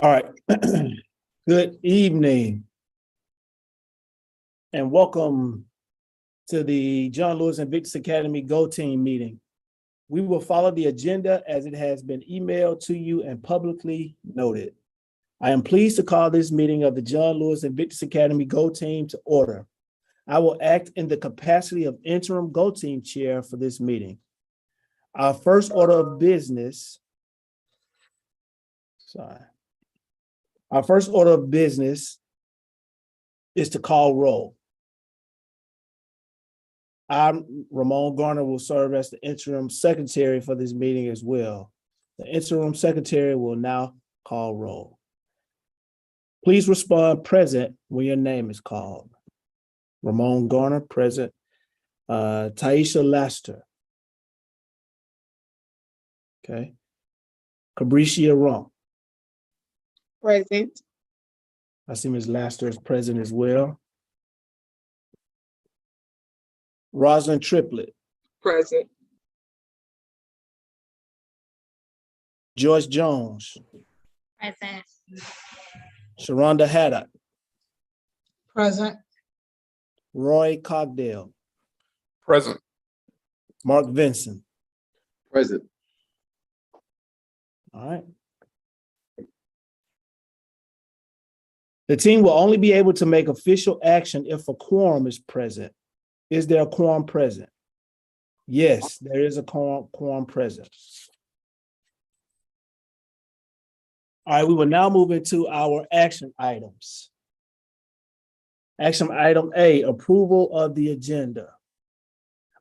All right. Good evening and welcome to the John Lewis Invictus Academy Go Team meeting. We will follow the agenda as it has been emailed to you and publicly noted. I am pleased to call this meeting of the John Lewis Invictus Academy Go Team to order. I will act in the capacity of interim Go Team chair for this meeting. Our first order of business, Our first order of business is to call roll. Ramon Garner will serve as the interim secretary for this meeting as well. The interim secretary will now call roll. Please respond present when your name is called. Ramon Garner, present. Taisha Laster. Okay. Cabricia Rump. Present. I see Ms. Laster is present as well. Rosalind Triplett. Present. Joyce Jones. Present. Sharonda Haddock. Present. Roy Cogdale. Present. Mark Vinson. Present. All right. The team will only be able to make official action if a quorum is present. Is there a quorum present? Yes, there is a quorum present. All right, we will now move into our action items. Action item A, approval of the agenda.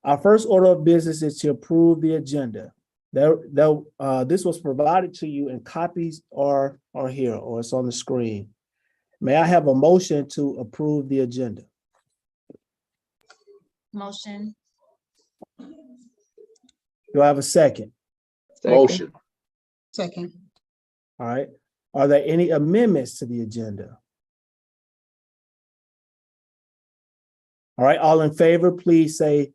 Our first order of business is to approve the agenda. This was provided to you, and copies are here, or it's on the screen. May I have a motion to approve the agenda? Motion. Do I have a second? Motion. Second. All right. Are there any amendments to the agenda? All right, all in favor, please say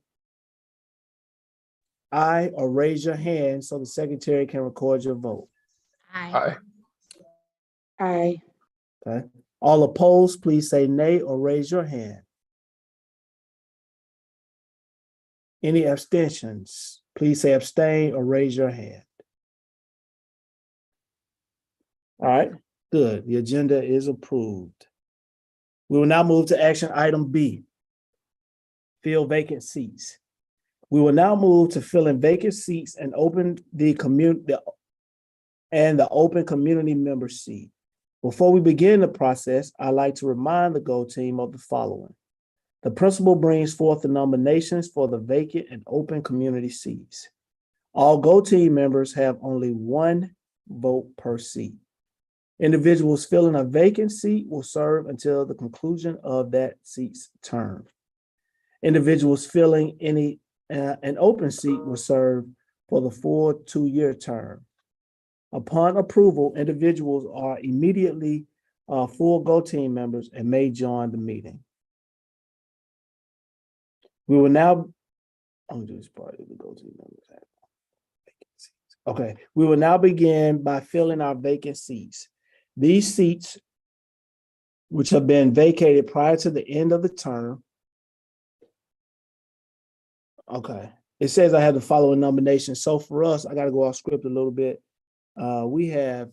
aye or raise your hand so the secretary can record your vote. Aye. Aye. Aye. Okay. All opposed, please say nay or raise your hand. Any abstentions, please say abstain or raise your hand. All right, good. The agenda is approved. We will now move to action item B, fill vacant seats. We will now move to filling vacant seats and open the open community member seat. Before we begin the process, I'd like to remind the Go Team of the following. The principal brings forth the nominations for the vacant and open community seats. All Go Team members have only one vote per seat. Individuals filling a vacant seat will serve until the conclusion of that seat's term. Individuals filling an open seat will serve for the full 2-year term. Upon approval, individuals are immediately full Go Team members and may join the meeting. We will now, I'm gonna do this part of the Go Team members. Okay, we will now begin by filling our vacant seats. These seats, which have been vacated prior to the end of the term. Okay, it says I have the following nominations. So for us, I gotta go off script a little bit. We have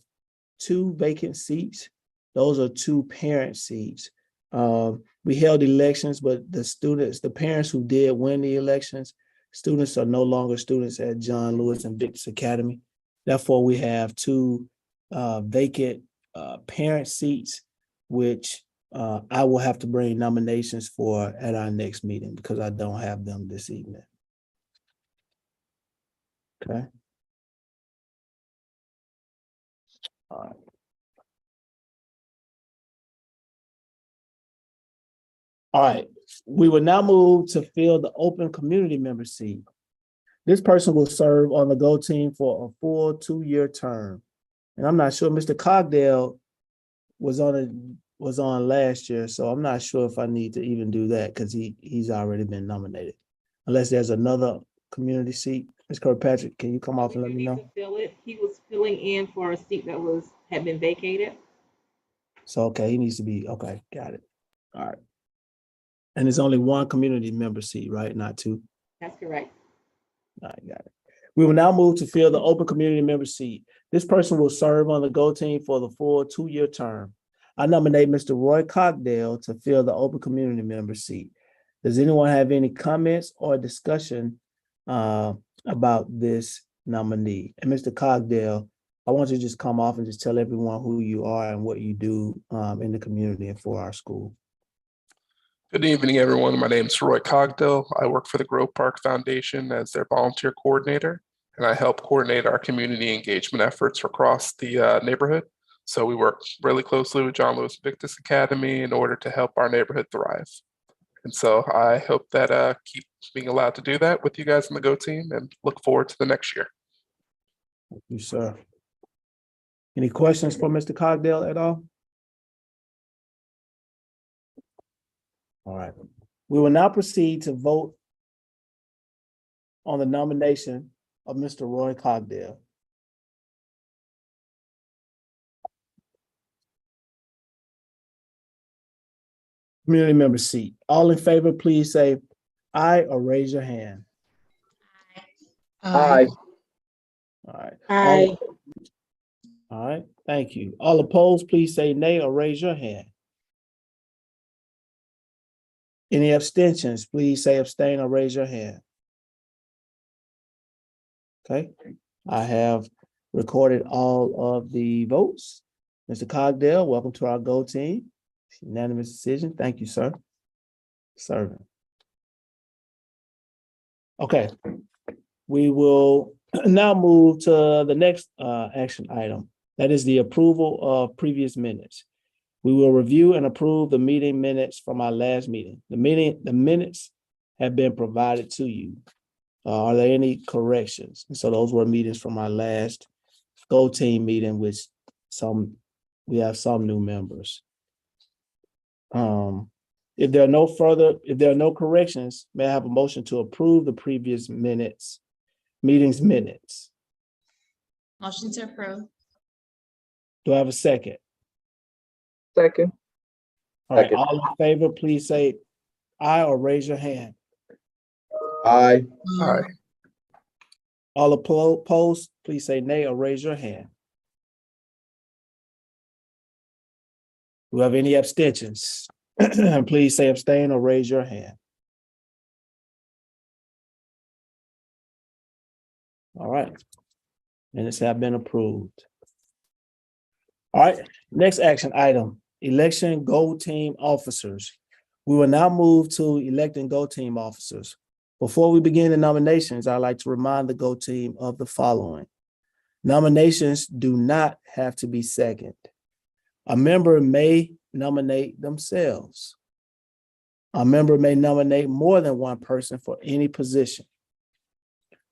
2 vacant seats. Those are 2 parent seats. We held elections, but the parents who did win the elections, students are no longer students at John Lewis Invictus Academy. Therefore, we have 2 vacant parent seats, which I will have to bring nominations for at our next meeting because I don't have them this evening. Okay. All right. All right, we will now move to fill the open community member seat. This person will serve on the Go Team for a full 2-year term. And I'm not sure, Mr. Cogdale was on last year, so I'm not sure if I need to even do that because he's already been nominated. Unless there's another community seat. Ms. Kirkpatrick, can you come off and let me know? He was filling in for a seat that had been vacated. So, okay, he needs to be, okay, got it. All right. And there's only one community member seat, right? Not two? That's correct. All right, got it. We will now move to fill the open community member seat. This person will serve on the GO team for the full 2-year term. I nominate Mr. Roy Cockdale to fill the open community member seat. Does anyone have any comments or discussion about this nominee? And Mr. Cockdale, I want you to just come off and just tell everyone who you are and what you do in the community and for our school. Good evening, everyone. My name is Roy Cogdill. I work for the Grove Park Foundation as their volunteer coordinator, and I help coordinate our community engagement efforts across the neighborhood. So we work really closely with John Lewis Victus Academy in order to help our neighborhood thrive. And so I hope that keep being allowed to do that with you guys in the GO team and look forward to the next year. Thank you, sir. Any questions for Mr. Cogdale at all? All right. We will now proceed to vote on the nomination of Mr. Roy Cogdale. Community member seat. All in favor, please say aye or raise your hand. Aye. All right. Aye. All right, thank you. All opposed, please say nay or raise your hand. Any abstentions, please say abstain or raise your hand. Okay, I have recorded all of the votes. Mr. Cogdale, welcome to our GO team. Unanimous decision. Thank you, sir. Serving. Okay, we will now move to the next action item. That is the approval of previous minutes. We will review and approve the meeting minutes from our last meeting. The minutes have been provided to you. Are there any corrections? And so those were meetings from our last GO team meeting, which we have some new members. If there are no corrections, may I have a motion to approve the previous meetings minutes? Motion to approve. Do I have a second? Second. All right, Second. all in favor, please say aye or raise your hand. Aye. Aye. All opposed, please say nay or raise your hand. Do we have any abstentions? Please say abstain or raise your hand. All right. Minutes have been approved. All right, next action item, election GO team officers. We will now move to electing GO team officers. Before we begin the nominations, I'd like to remind the GO team of the following. Nominations do not have to be seconded. A member may nominate themselves. A member may nominate more than one person for any position.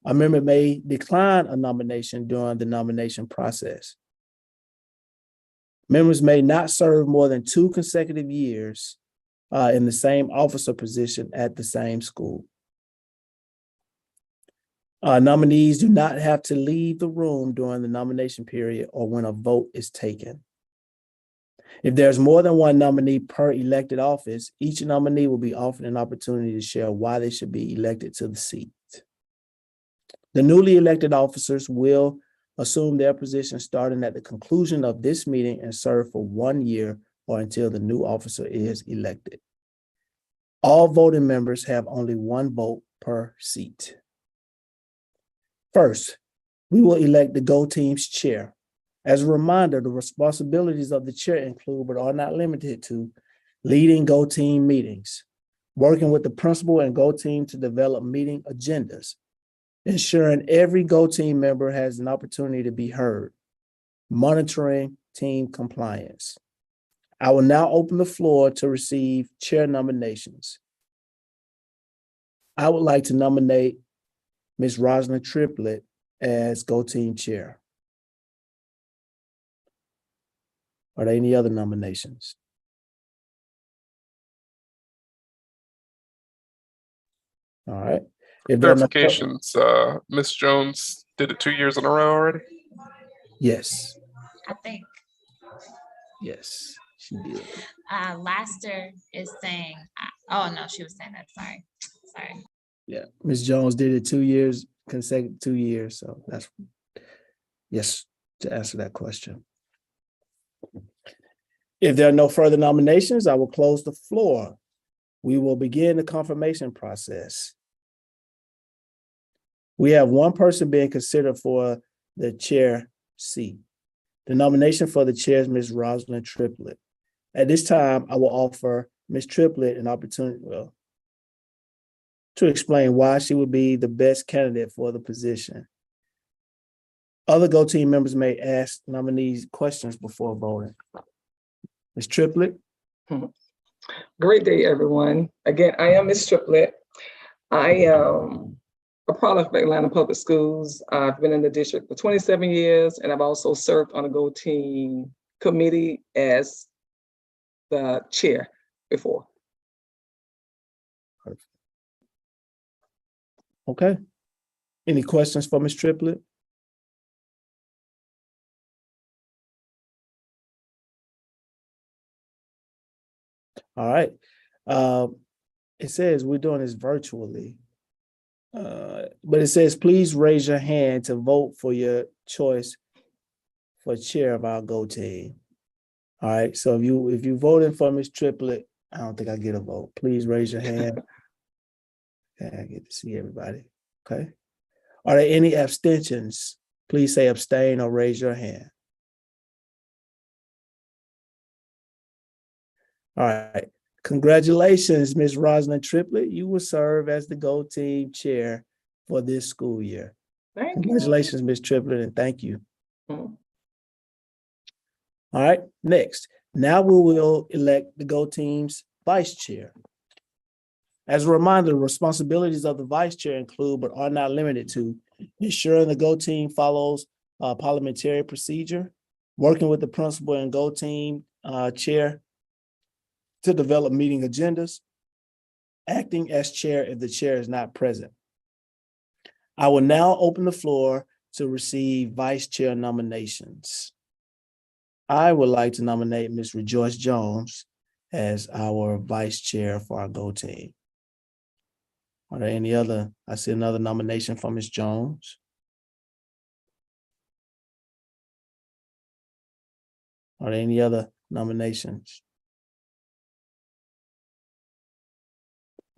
A member may decline a nomination during the nomination process. Members may not serve more than 2 consecutive years in the same officer position at the same school. Nominees do not have to leave the room during the nomination period or when a vote is taken. If there's more than one nominee per elected office, each nominee will be offered an opportunity to share why they should be elected to the seat. The newly elected officers will assume their position starting at the conclusion of this meeting and serve for 1 year or until the new officer is elected. All voting members have only 1 vote per seat. First, we will elect the GO team's chair. As a reminder, the responsibilities of the chair include, but are not limited to, leading GO team meetings, working with the principal and GO team to develop meeting agendas, ensuring every GO team member has an opportunity to be heard, monitoring team compliance. I will now open the floor to receive chair nominations. I would like to nominate Ms. Rosna Triplett as GO team chair. Are there any other nominations? All right. If there are no- Clarifications, Ms. Jones did it 2 years in a row already? Yes. I think. Yes, she did. Laster is saying, oh, no, she was saying that, sorry. Yeah, Ms. Jones did it 2 years, consecutive 2 years. So that's, yes, to answer that question. If there are no further nominations, I will close the floor. We will begin the confirmation process. We have one person being considered for the chair seat. The nomination for the chair is Ms. Rosalind Triplett. At this time, I will offer Ms. Triplett an opportunity, to explain why she would be the best candidate for the position. Other Go Team members may ask nominees questions before voting. Ms. Triplett? Great day, everyone. Again, I am Ms. Triplett. I am a product of Atlanta Public Schools. I've been in the district for 27 years, and I've also served on the Go Team committee as the chair before. Okay. Any questions for Ms. Triplett? All right. It says we're doing this virtually. But it says, please raise your hand to vote for your choice for chair of our Go Team. All right. So if you voted for Ms. Triplett, I don't think I get a vote. Please raise your hand. Okay, I get to see everybody. Okay. Are there any abstentions? Please say abstain or raise your hand. All right. Congratulations, Ms. Rosalind Triplett. You will serve as the Go Team chair for this school year. Thank you. Congratulations, Ms. Triplett, and thank you. Mhm. All right, next. Now we will elect the Go Team's vice chair. As a reminder, the responsibilities of the vice chair include, but are not limited to, ensuring the Go Team follows parliamentary procedure, working with the principal and Go Team chair to develop meeting agendas, acting as chair if the chair is not present. I will now open the floor to receive vice chair nominations. I would like to nominate Ms. Rejoice Jones as our vice chair for our Go Team. Are there any other? I see another nomination for Ms. Jones. Are there any other nominations?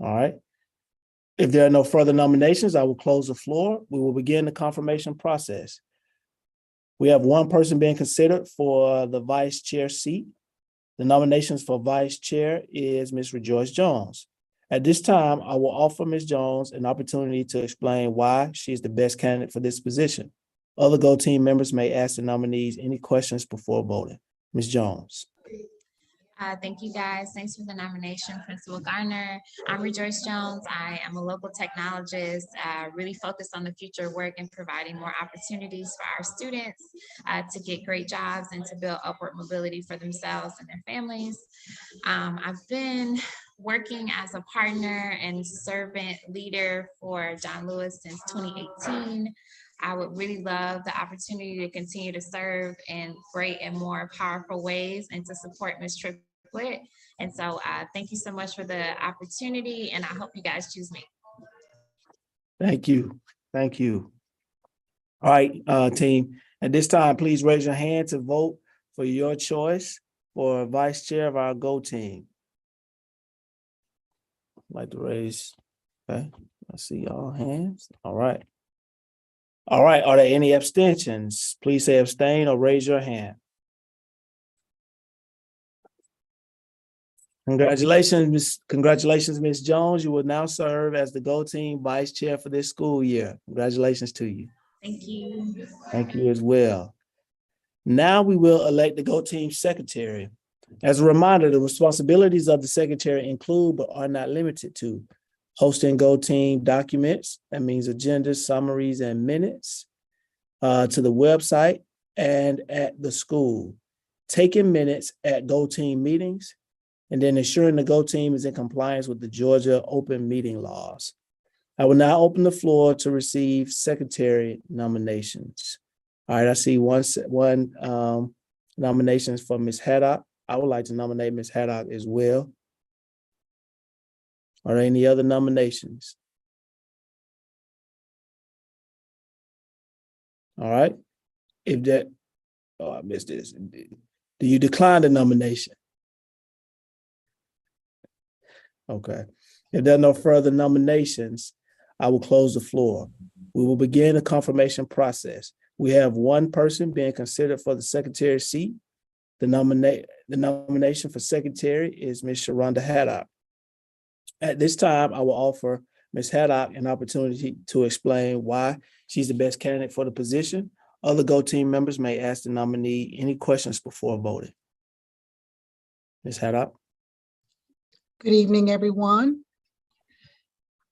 All right. If there are no further nominations, I will close the floor. We will begin the confirmation process. We have one person being considered for the vice chair seat. The nominations for vice chair is Ms. Rejoice Jones. At this time, I will offer Ms. Jones an opportunity to explain why she is the best candidate for this position. Other Go Team members may ask the nominees any questions before voting. Ms. Jones. Thank you, guys. Thanks for the nomination, Principal Garner. I'm Rejoice Jones. I am a local technologist, really focused on the future work and providing more opportunities for our students to get great jobs and to build upward mobility for themselves and their families. I've been working as a partner and servant leader for John Lewis since 2018. I would really love the opportunity to continue to serve in great and more powerful ways and to support Ms. Triplett. And so thank you so much for the opportunity, and I hope you guys choose me. Thank you. Thank you. All right, team. At this time, please raise your hand to vote for your choice for vice chair of our Go Team. I'd like to raise, okay, I see y'all hands. All right. All right, are there any abstentions? Please say abstain or raise your hand. Congratulations, Ms. Jones. You will now serve as the Go Team vice chair for this school year. Congratulations to you. Thank you. Thank you as well. Now we will elect the Go Team secretary. As a reminder, the responsibilities of the secretary include, but are not limited to, hosting Go Team documents, that means agendas, summaries, and minutes, to the website and at the school, taking minutes at Go Team meetings, and then ensuring the Go Team is in compliance with the Georgia open meeting laws. I will now open the floor to receive secretary nominations. All right, I see one Nominations for Ms. Haddock. I would like to nominate Ms. Haddock as well. Are there any other nominations? All right. If that, oh, I missed this. Do you decline the nomination? Okay. If there are no further nominations, I will close the floor. We will begin the confirmation process. We have one person being considered for the secretary seat. The nomination for secretary is Ms. Sharonda Haddock. At this time, I will offer Ms. Haddock an opportunity to explain why she's the best candidate for the position. Other GO team members may ask the nominee any questions before voting. Ms. Haddock. Good evening, everyone.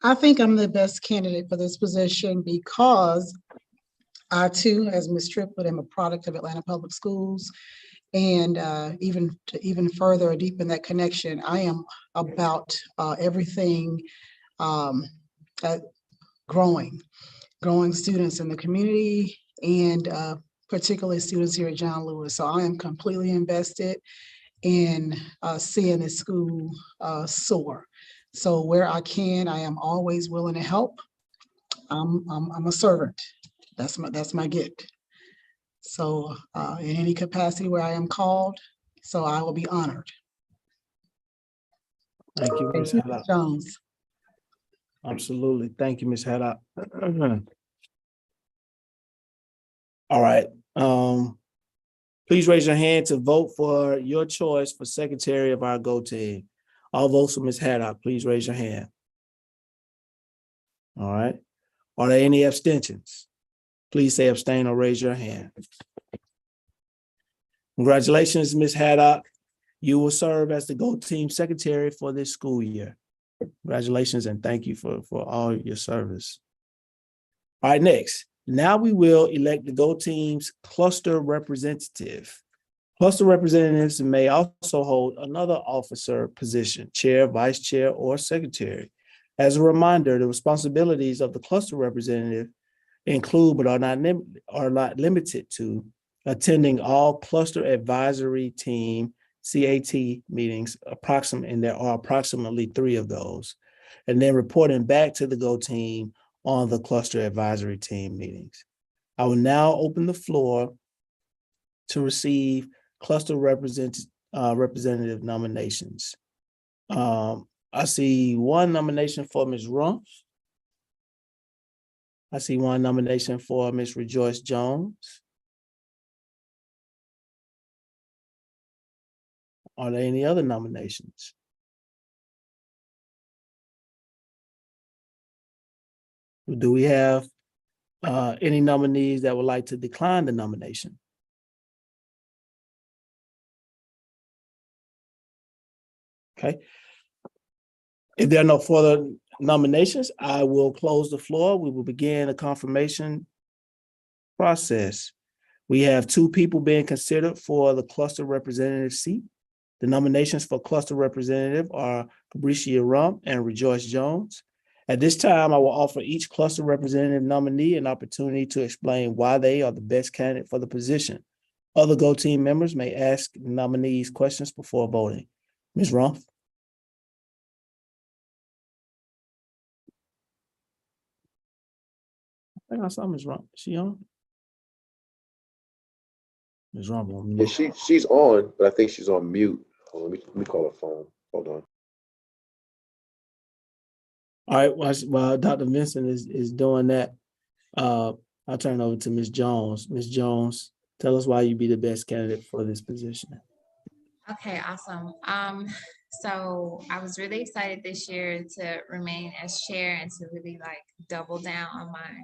I think I'm the best candidate for this position because I too, as Ms. Triplett, am a product of Atlanta Public Schools. And even further deepen that connection, I am about everything growing students in the community and particularly students here at John Lewis. So I am completely invested in seeing the school soar. So where I can, I am always willing to help. I'm a servant. That's my gift. So in any capacity where I am called, so I will be honored. Thank you, Ms. Thank you, Haddock. Jones. Absolutely. Thank you, Ms. Haddock. All right. Please raise your hand to vote for your choice for secretary of our GO team. All votes for Ms. Haddock, please raise your hand. All right. Are there any abstentions? Please say abstain or raise your hand. Congratulations, Ms. Haddock. You will serve as the GO team secretary for this school year. Congratulations and thank you for all your service. All right, next. Now we will elect the GO team's cluster representative. Cluster representatives may also hold another officer position, chair, vice chair, or secretary. As a reminder, the responsibilities of the cluster representative include but are not limited to attending all cluster advisory team CAT meetings, and there are approximately 3 of those, and then reporting back to the GO team on the cluster advisory team meetings. I will now open the floor to receive cluster representative nominations. I see one nomination for Ms. Rumpf. I see one nomination for Ms. Rejoice Jones. Are there any other nominations? Do we have any nominees that would like to decline the nomination? Okay. If there are no further nominations, I will close the floor. We will begin the confirmation process. We have 2 people being considered for the cluster representative seat. The nominations for cluster representative are Cabricia Rumpf and Rejoice Jones. At this time, I will offer each cluster representative nominee an opportunity to explain why they are the best candidate for the position. Other GO team members may ask nominees questions before voting. Ms. Rumpf. I think I saw Ms. Rumpf. Is she on? Ms. Rumpf on Yeah, mute. she's on, but I think she's on mute. Hold on, let me call her phone. Hold on. All right, while Dr. Vincent is doing that, I'll turn it over to Ms. Jones. Ms. Jones, tell us why you'd be the best candidate for this position. Okay, awesome. So I was really excited this year to remain as chair and to really like double down on my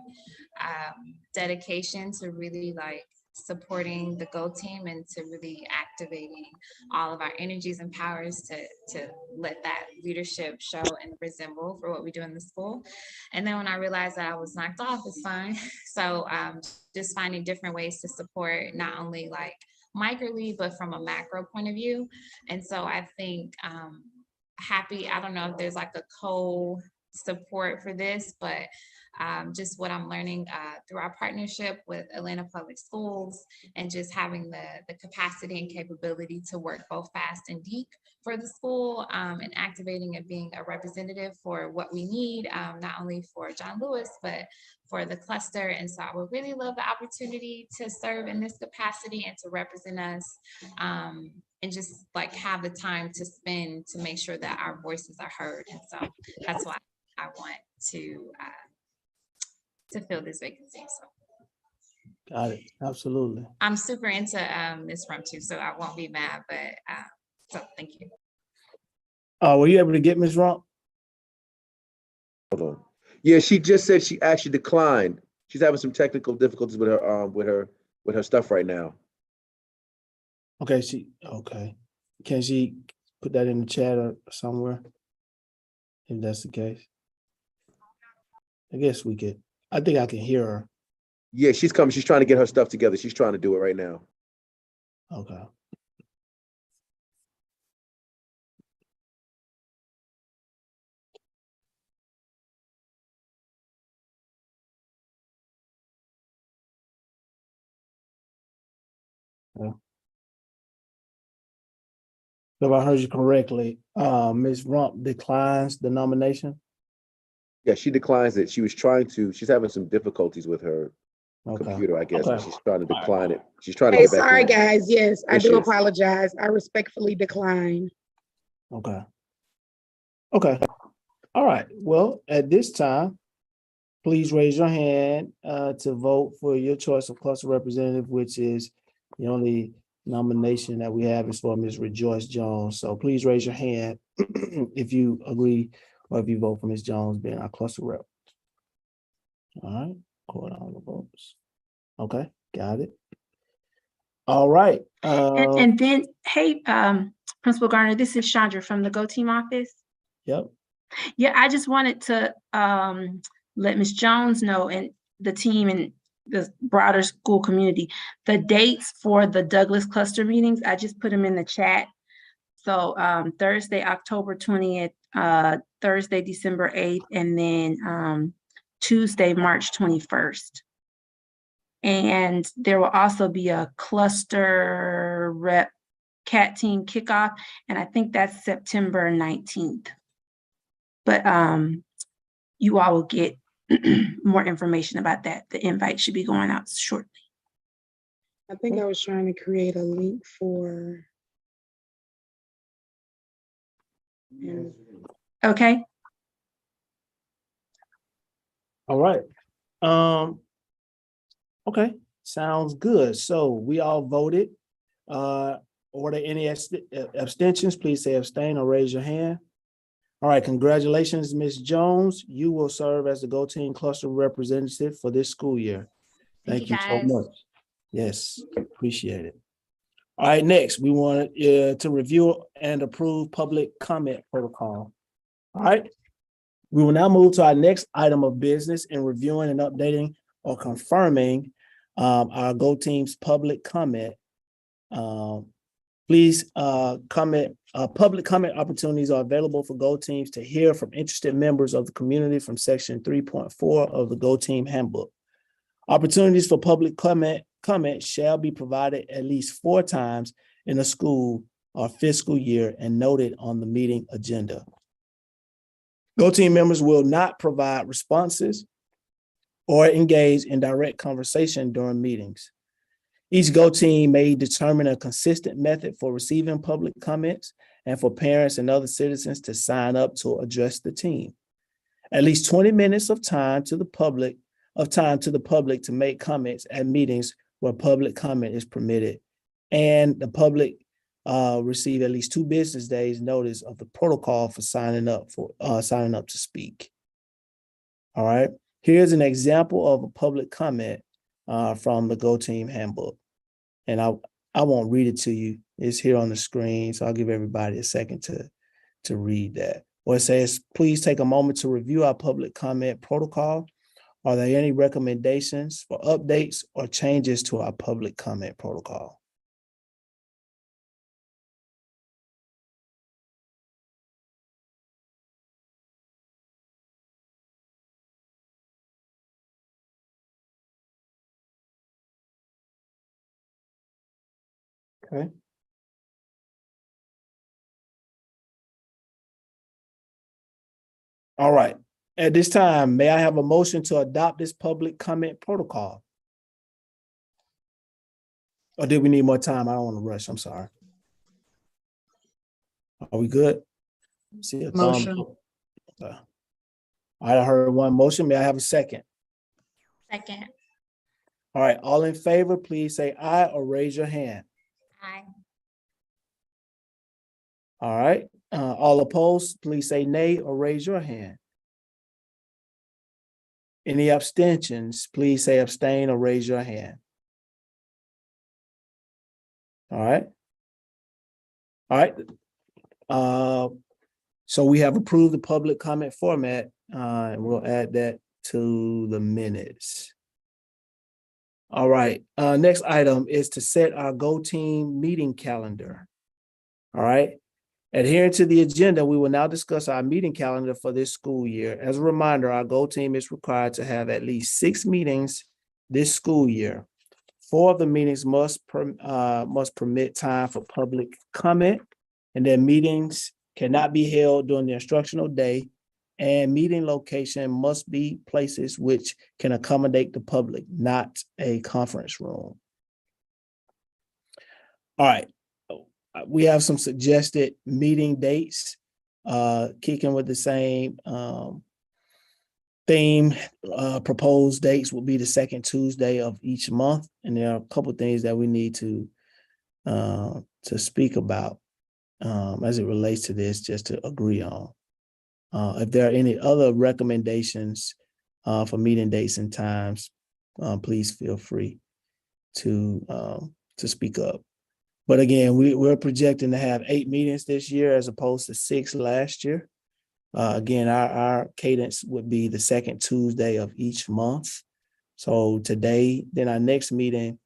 dedication to really like supporting the GO team and to really activating all of our energies and powers to let that leadership show and resemble for what we do in the school. And then when I realized that I was knocked off, it's fine. So just finding different ways to support not only like microly, but from a macro point of view. And so I think happy, I don't know if there's like a co-support for this, but just what I'm learning through our partnership with Atlanta Public Schools, and just having the capacity and capability to work both fast and deep for the school, and activating and being a representative for what we need, not only for John Lewis, but for the cluster. And so I would really love the opportunity to serve in this capacity and to represent us, and just like have the time to spend to make sure that our voices are heard. And so that's why I want to fill this vacancy. So Got it. Absolutely. I'm super into this room too, so I won't be mad, but so thank you. Were you able to get Ms. Rump? Hold on. Yeah, she just said she actually declined. She's having some technical difficulties with her stuff right now. Okay, okay. Can she put that in the chat or somewhere? If that's the case. I guess we could. I think I can hear her. Yeah, she's coming. She's trying to get her stuff together. She's trying to do it right now. Okay. Yeah. So if I heard you correctly, Ms. Rump declines the nomination. Yeah, she declines it. She's having some difficulties with her Okay. computer, I guess. Okay. And she's trying to decline it. She's trying to Hey, get back sorry, in. guys. Yes, I There she do is. apologize. I respectfully decline. Okay. Okay. All right. Well, at this time, please raise your hand to vote for your choice of cluster representative, which is the only nomination that we have is for Ms. Rejoice Jones. So please raise your hand if you agree or if you vote for Ms. Jones being our cluster rep. All right. Record all the votes. Okay. Got it. All right. And then, hey, Principal Garner, this is Chandra from the Go Team office. Yep. Yeah, I just wanted to let Ms. Jones know and the team and the broader school community, the dates for the Douglas cluster meetings, I just put them in the chat. So Thursday, October 20th, Thursday, December 8th, and then Tuesday, March 21st. And there will also be a cluster rep cat team kickoff, and I think that's September 19th. But you all will get more information about that. The invite should be going out shortly. I think I was trying to create a link for. Okay. All right. Okay, sounds good. So we all voted. Or there any abstentions? Please say abstain or raise your hand. All right, congratulations, Ms. Jones. You will serve as the Go Team Cluster representative for this school year. Thank you so guys. much. Yes, appreciate it. All right, next, we want to review and approve public comment protocol. All right. We will now move to our next item of business in reviewing and updating or confirming our Go Team's public comment. Please public comment opportunities are available for Go Teams to hear from interested members of the community from section 3.4 of the Go Team Handbook. Opportunities for public comment shall be provided at least 4 times in a school or fiscal year and noted on the meeting agenda. Go Team members will not provide responses or engage in direct conversation during meetings. Each Go Team may determine a consistent method for receiving public comments and for parents and other citizens to sign up to address the team. At least 20 minutes of time to the public to make comments at meetings where public comment is permitted, and the public receive at least 2 business days notice of the protocol for signing up to speak. All right. Here's an example of a public comment from the Go Team Handbook. And I won't read it to you. It's here on the screen. So I'll give everybody a second to read that. Or it says, please take a moment to review our public comment protocol. Are there any recommendations for updates or changes to our public comment protocol? Okay. All right. At this time, may I have a motion to adopt this public comment protocol? Or did we need more time? I don't want to rush. I'm sorry. Are we good? See a thumb. Motion. Okay. All right, I heard one motion. May I have a second? Second. All right, all in favor, please say aye or raise your hand. Aye. All right, all opposed, please say nay or raise your hand. Any abstentions, please say abstain or raise your hand. All right. All right. So we have approved the public comment format, and we'll add that to the minutes. All right, next item is to set our Go Team meeting calendar. All right. Adhering to the agenda, we will now discuss our meeting calendar for this school year. As a reminder, our Go Team is required to have at least 6 meetings this school year. 4 of the meetings must permit time for public comment, and their meetings cannot be held during the instructional day, and meeting location must be places which can accommodate the public, not a conference room. All right. We have some suggested meeting dates, kicking with the same theme. Proposed dates will be the second Tuesday of each month. And there are a couple of things that we need to speak about as it relates to this, just to agree on. If there are any other recommendations for meeting dates and times, please feel free to speak up. But again, we're projecting to have 8 meetings this year as opposed to 6 last year. Again, our cadence would be the second Tuesday of each month. So today, then our next meeting,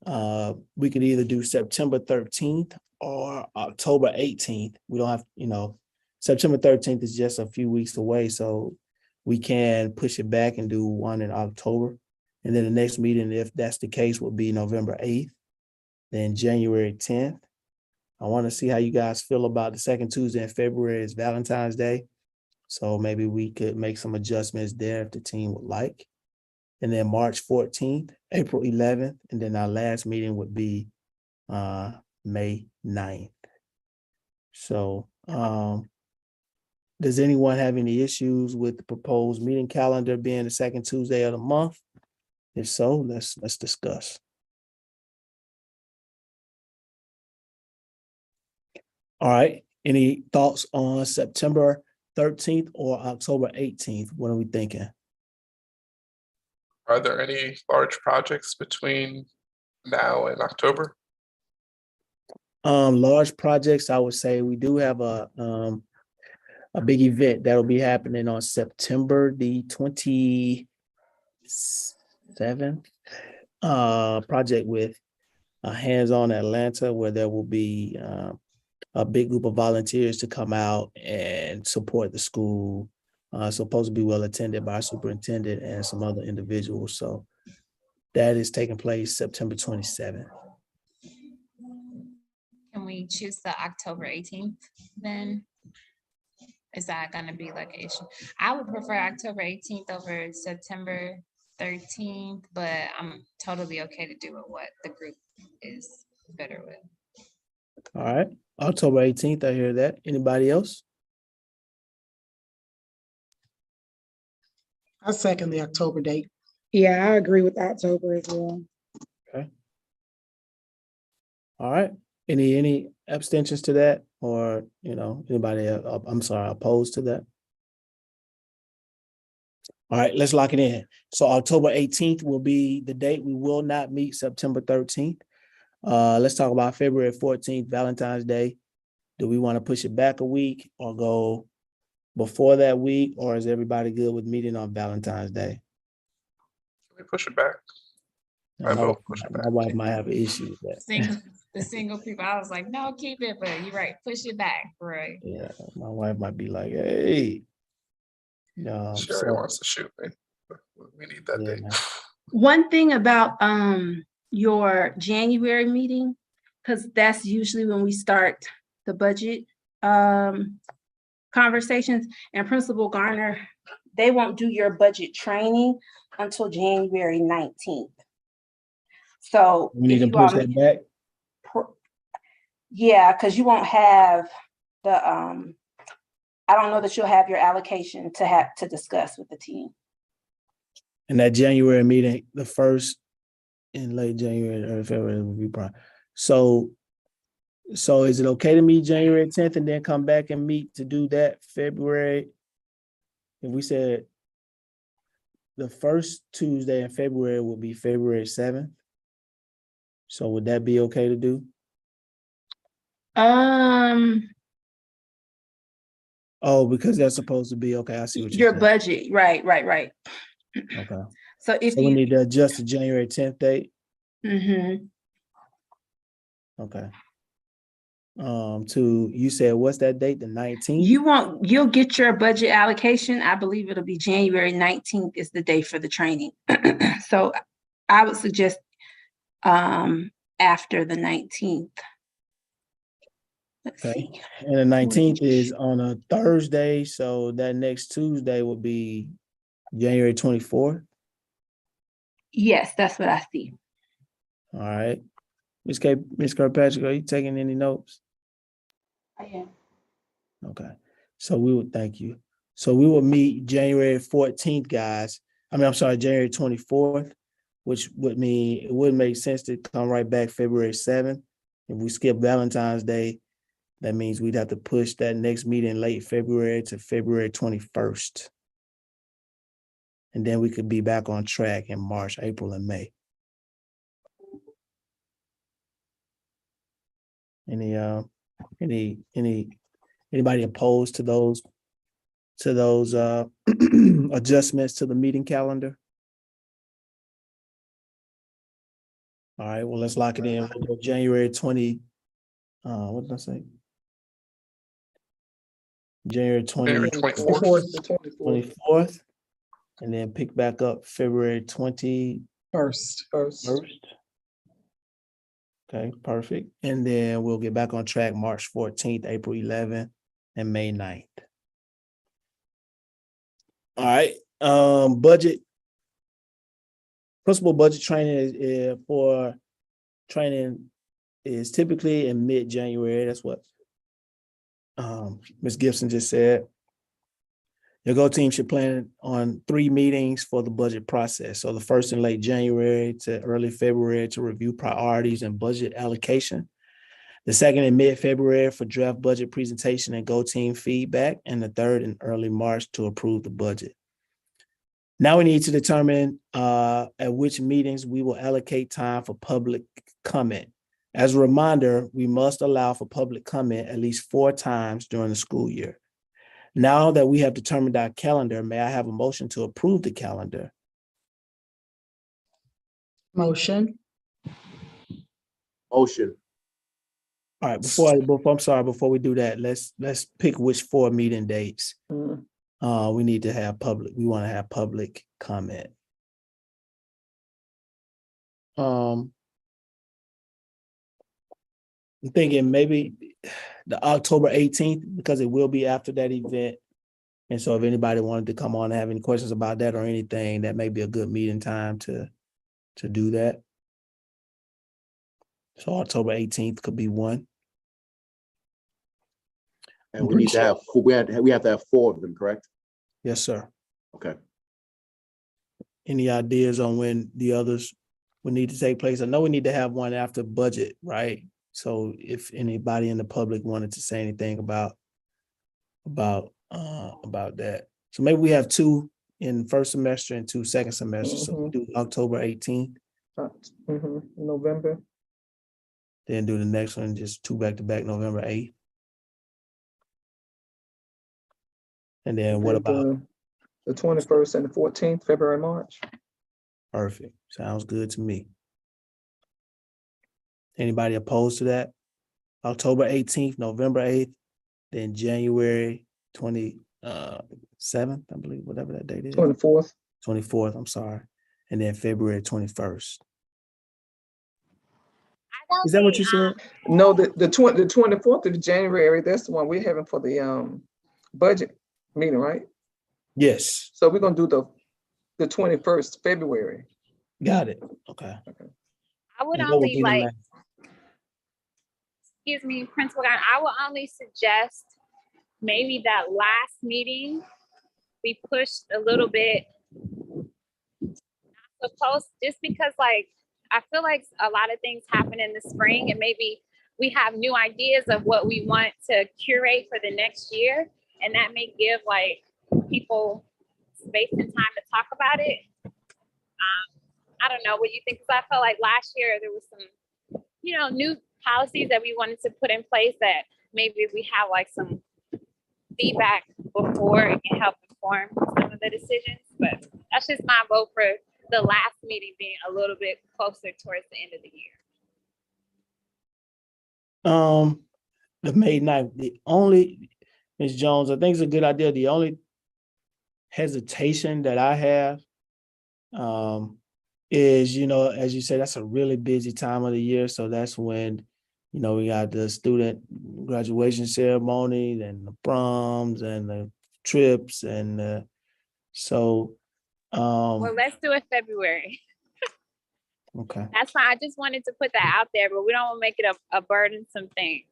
we could either do September 13th or October 18th. We don't have, September 13th is just a few weeks away, so we can push it back and do one in October. And then the next meeting, if that's the case, will be November 8th. Then January 10th. I want to see how you guys feel about the second Tuesday in February is Valentine's Day. So maybe we could make some adjustments there if the team would like. And then March 14th, April 11th, and then our last meeting would be May 9th. So does anyone have any issues with the proposed meeting calendar being the second Tuesday of the month? If so, let's discuss. All right. Any thoughts on September 13th or October 18th? What are we thinking? Are there any large projects between now and October? Large projects, I would say we do have a big event that'll be happening on September the 27th. Project with Hands-On Atlanta, where there will be a big group of volunteers to come out and support the school. Supposed to be well attended by our superintendent and some other individuals. So that is taking place September 27th. Can we choose the October 18th then? Is that gonna be like an issue? I would prefer October 18th over September 13th, but I'm totally okay to do it what the group is better with. All right, October 18th, I hear that. Anybody else? I second the October date. Yeah, I agree with October as well. Okay. All right. Any abstentions to that, or anybody? I'm sorry, opposed to that? All right, let's lock it in. So October 18th will be the date. We will not meet September 13th. Let's talk about February 14th, Valentine's Day. Do we want to push it back a week or go before that week, or is everybody good with meeting on Valentine's Day? Can we push it back? My wife might have an issue with that. The single people, I was like, no, keep it, but you're right, push it back, right? Yeah, my wife might be like, hey. Sherry wants to shoot me. We need that day. One thing about your January meeting, because that's usually when we start the budget conversations. And Principal Garner, they won't do your budget training until January 19th. So We need if to you all push that back. yeah, because you won't have the I don't know that you'll have your allocation to discuss with the team. And that January meeting, the first in late January or February will be prime. So is it okay to meet January 10th and then come back and meet to do that February? If we said the first Tuesday in February will be February 7th. So would that be okay to do? Oh, because that's supposed to be, okay, I see what Your you're saying. budget, right. Okay. So if So we you need to adjust the January 10th date. mhm. Okay. You said, what's that date? The 19th? You'll get your budget allocation. I believe it'll be January 19th is the day for the training. So I would suggest after the 19th. Let's Okay. see. And the 19th is on a Thursday, so that next Tuesday will be January 24th. Yes, that's what I see. All right. Miss Kirkpatrick, are you taking any notes? I am. Okay. So we would thank you. So we will meet January 14th, guys. I'm sorry, January 24th, which would mean it wouldn't make sense to come right back February 7th. If we skip Valentine's Day, that means we'd have to push that next meeting late February to February 21st. And then we could be back on track in March, April, and May. Anybody opposed to those adjustments to the meeting calendar? All right, well, let's lock it in. We'll go January 20. What did I say? January January 24th. 24th, and then pick back up February 21st. First. Okay, perfect. And then we'll get back on track March 14th, April 11th, and May 9th. All right, principal budget training is typically in mid-January. That's what Ms. Gibson just said. Your Go team should plan on 3 meetings for the budget process. So the first in late January to early February to review priorities and budget allocation. The second in mid-February for draft budget presentation and Go team feedback. And the third in early March to approve the budget. Now we need to determine at which meetings we will allocate time for public comment. As a reminder, we must allow for public comment at least 4 times during the school year. Now that we have determined our calendar, may I have a motion to approve the calendar? Motion. Motion. All right, before we do that, let's pick which 4 meeting dates. We need to have we want to have public comment. I'm thinking maybe the October 18th, because it will be after that event. And so if anybody wanted to come on and have any questions about that or anything, that may be a good meeting time to do that. So October 18th could be one. And we need to have, we have to have 4 of them, correct? Yes, sir. Okay. Any ideas on when the others would need to take place? I know we need to have one after budget, right? So if anybody in the public wanted to say anything about that. So maybe we have 2 in first semester and 2 second semester. So we do October 18th. November. Then do the next one, just 2 back-to-back, November 8th. And then what about the 21st and the 14th, February, March? Perfect. Sounds good to me. Anybody opposed to that? October 18th, November 8th, then January 27th, I believe, whatever that date is. 24th. 24th, I'm sorry. And then February 21st. I Is that what you said? No, the 24th of January, that's the one we're having for the budget meeting, right? Yes, So we're gonna do the 21st February. got it. Okay. I would And what would only be the like, next? excuse me, Principal Garner, I would only suggest maybe that last meeting, we pushed a little bit. Supposed, just because like, I feel like a lot of things happen in the spring and maybe we have new ideas of what we want to curate for the next year. And that may give like people space and time to talk about it. I don't know what you think, because I felt like last year there was some, new policies that we wanted to put in place that maybe if we have like some feedback before, it can help inform some of the decisions. But that's just my vote for the last meeting being a little bit closer towards the end of the year. The May 9th, the only, Ms. Jones, I think it's a good idea. The only hesitation that I have is, as you said, that's a really busy time of the year. So that's when, we got the student graduation ceremony and the proms and the trips. And Well, let's do it February. okay. That's fine. I just wanted to put that out there, but we don't want to make it a burdensome thing.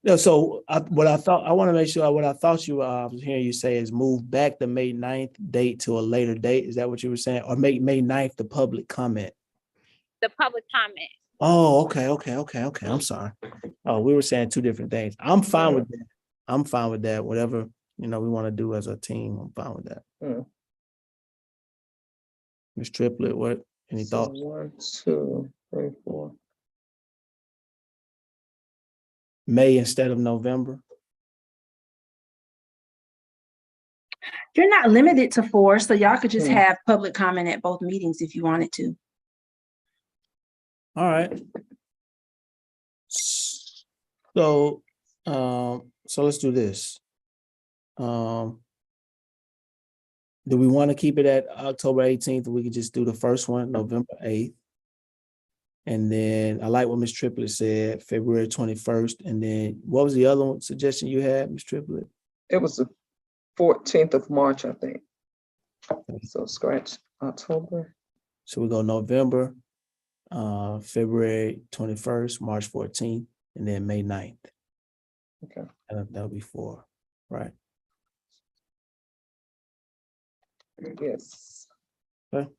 No, so I want to make sure what I thought you was hearing you say is move back the May 9th date to a later date. Is that what you were saying? Or make May 9th the public comment? The public comment. Oh, okay. I'm sorry. Oh, we were saying two different things. I'm fine with that. I'm fine with that. Whatever, we want to do as a team, I'm fine with that. Ms. Triplett, what, any So thoughts? 1, 2, 3, 4. May instead of November? You're not limited to 4, so y'all could just have public comment at both meetings if you wanted to. All right. So let's do this. Do we want to keep it at October 18th? We could just do the first one, November 8th. And then I like what Ms. Triplett said, February 21st. And then what was the other one suggestion you had, Ms. Triplett? It was the 14th of March, I think. So scratch October. So we go November, February 21st, March 14th, and then May 9th. Okay. That'll be 4, right? Yes. Okay.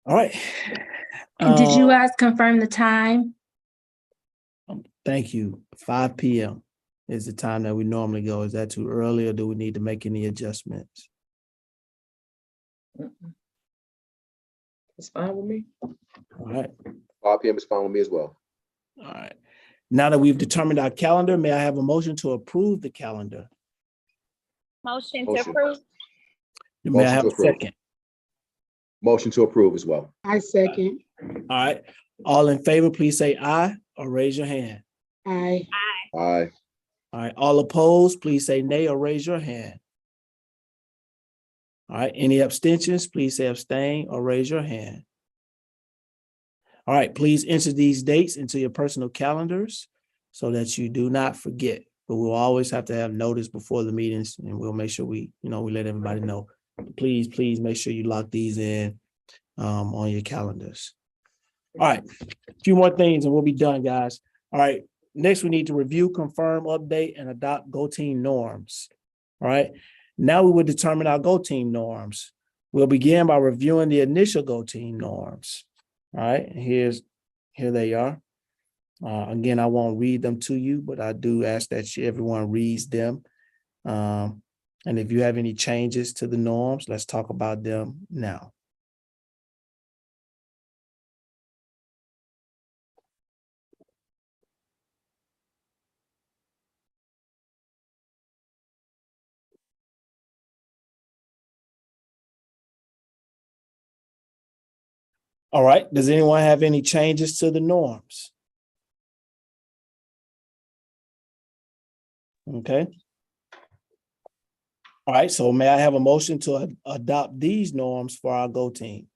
All right. And did you guys confirm the time? Thank you. 5 p.m. is the time that we normally go. Is that too early, or do we need to make any adjustments? It's fine with me. All right. 5 p.m. is fine with me as well. All right. Now that we've determined our calendar, may I have a motion to approve the calendar? Motion to Motion. approve. May I Motion have to a approve. second? Motion to approve as well. I second. All right. All in favor, please say aye or raise your hand. Aye. Aye. All right. All opposed, please say nay or raise your hand. All right. Any abstentions, please say abstain or raise your hand. All right. Please enter these dates into your personal calendars so that you do not forget. But we'll always have to have notice before the meetings, and we'll make sure we let everybody know. Please make sure you lock these in on your calendars. All right. A few more things and we'll be done, guys. All right. Next, we need to review, confirm, update, and adopt Go Team norms. All right. Now we will determine our Go Team norms. We'll begin by reviewing the initial Go Team norms. All right. Here they are. Again, I won't read them to you, but I do ask that everyone reads them. And if you have any changes to the norms, let's talk about them now. All right. Does anyone have any changes to the norms? Okay. All right. So may I have a motion to adopt these norms for our Go Team?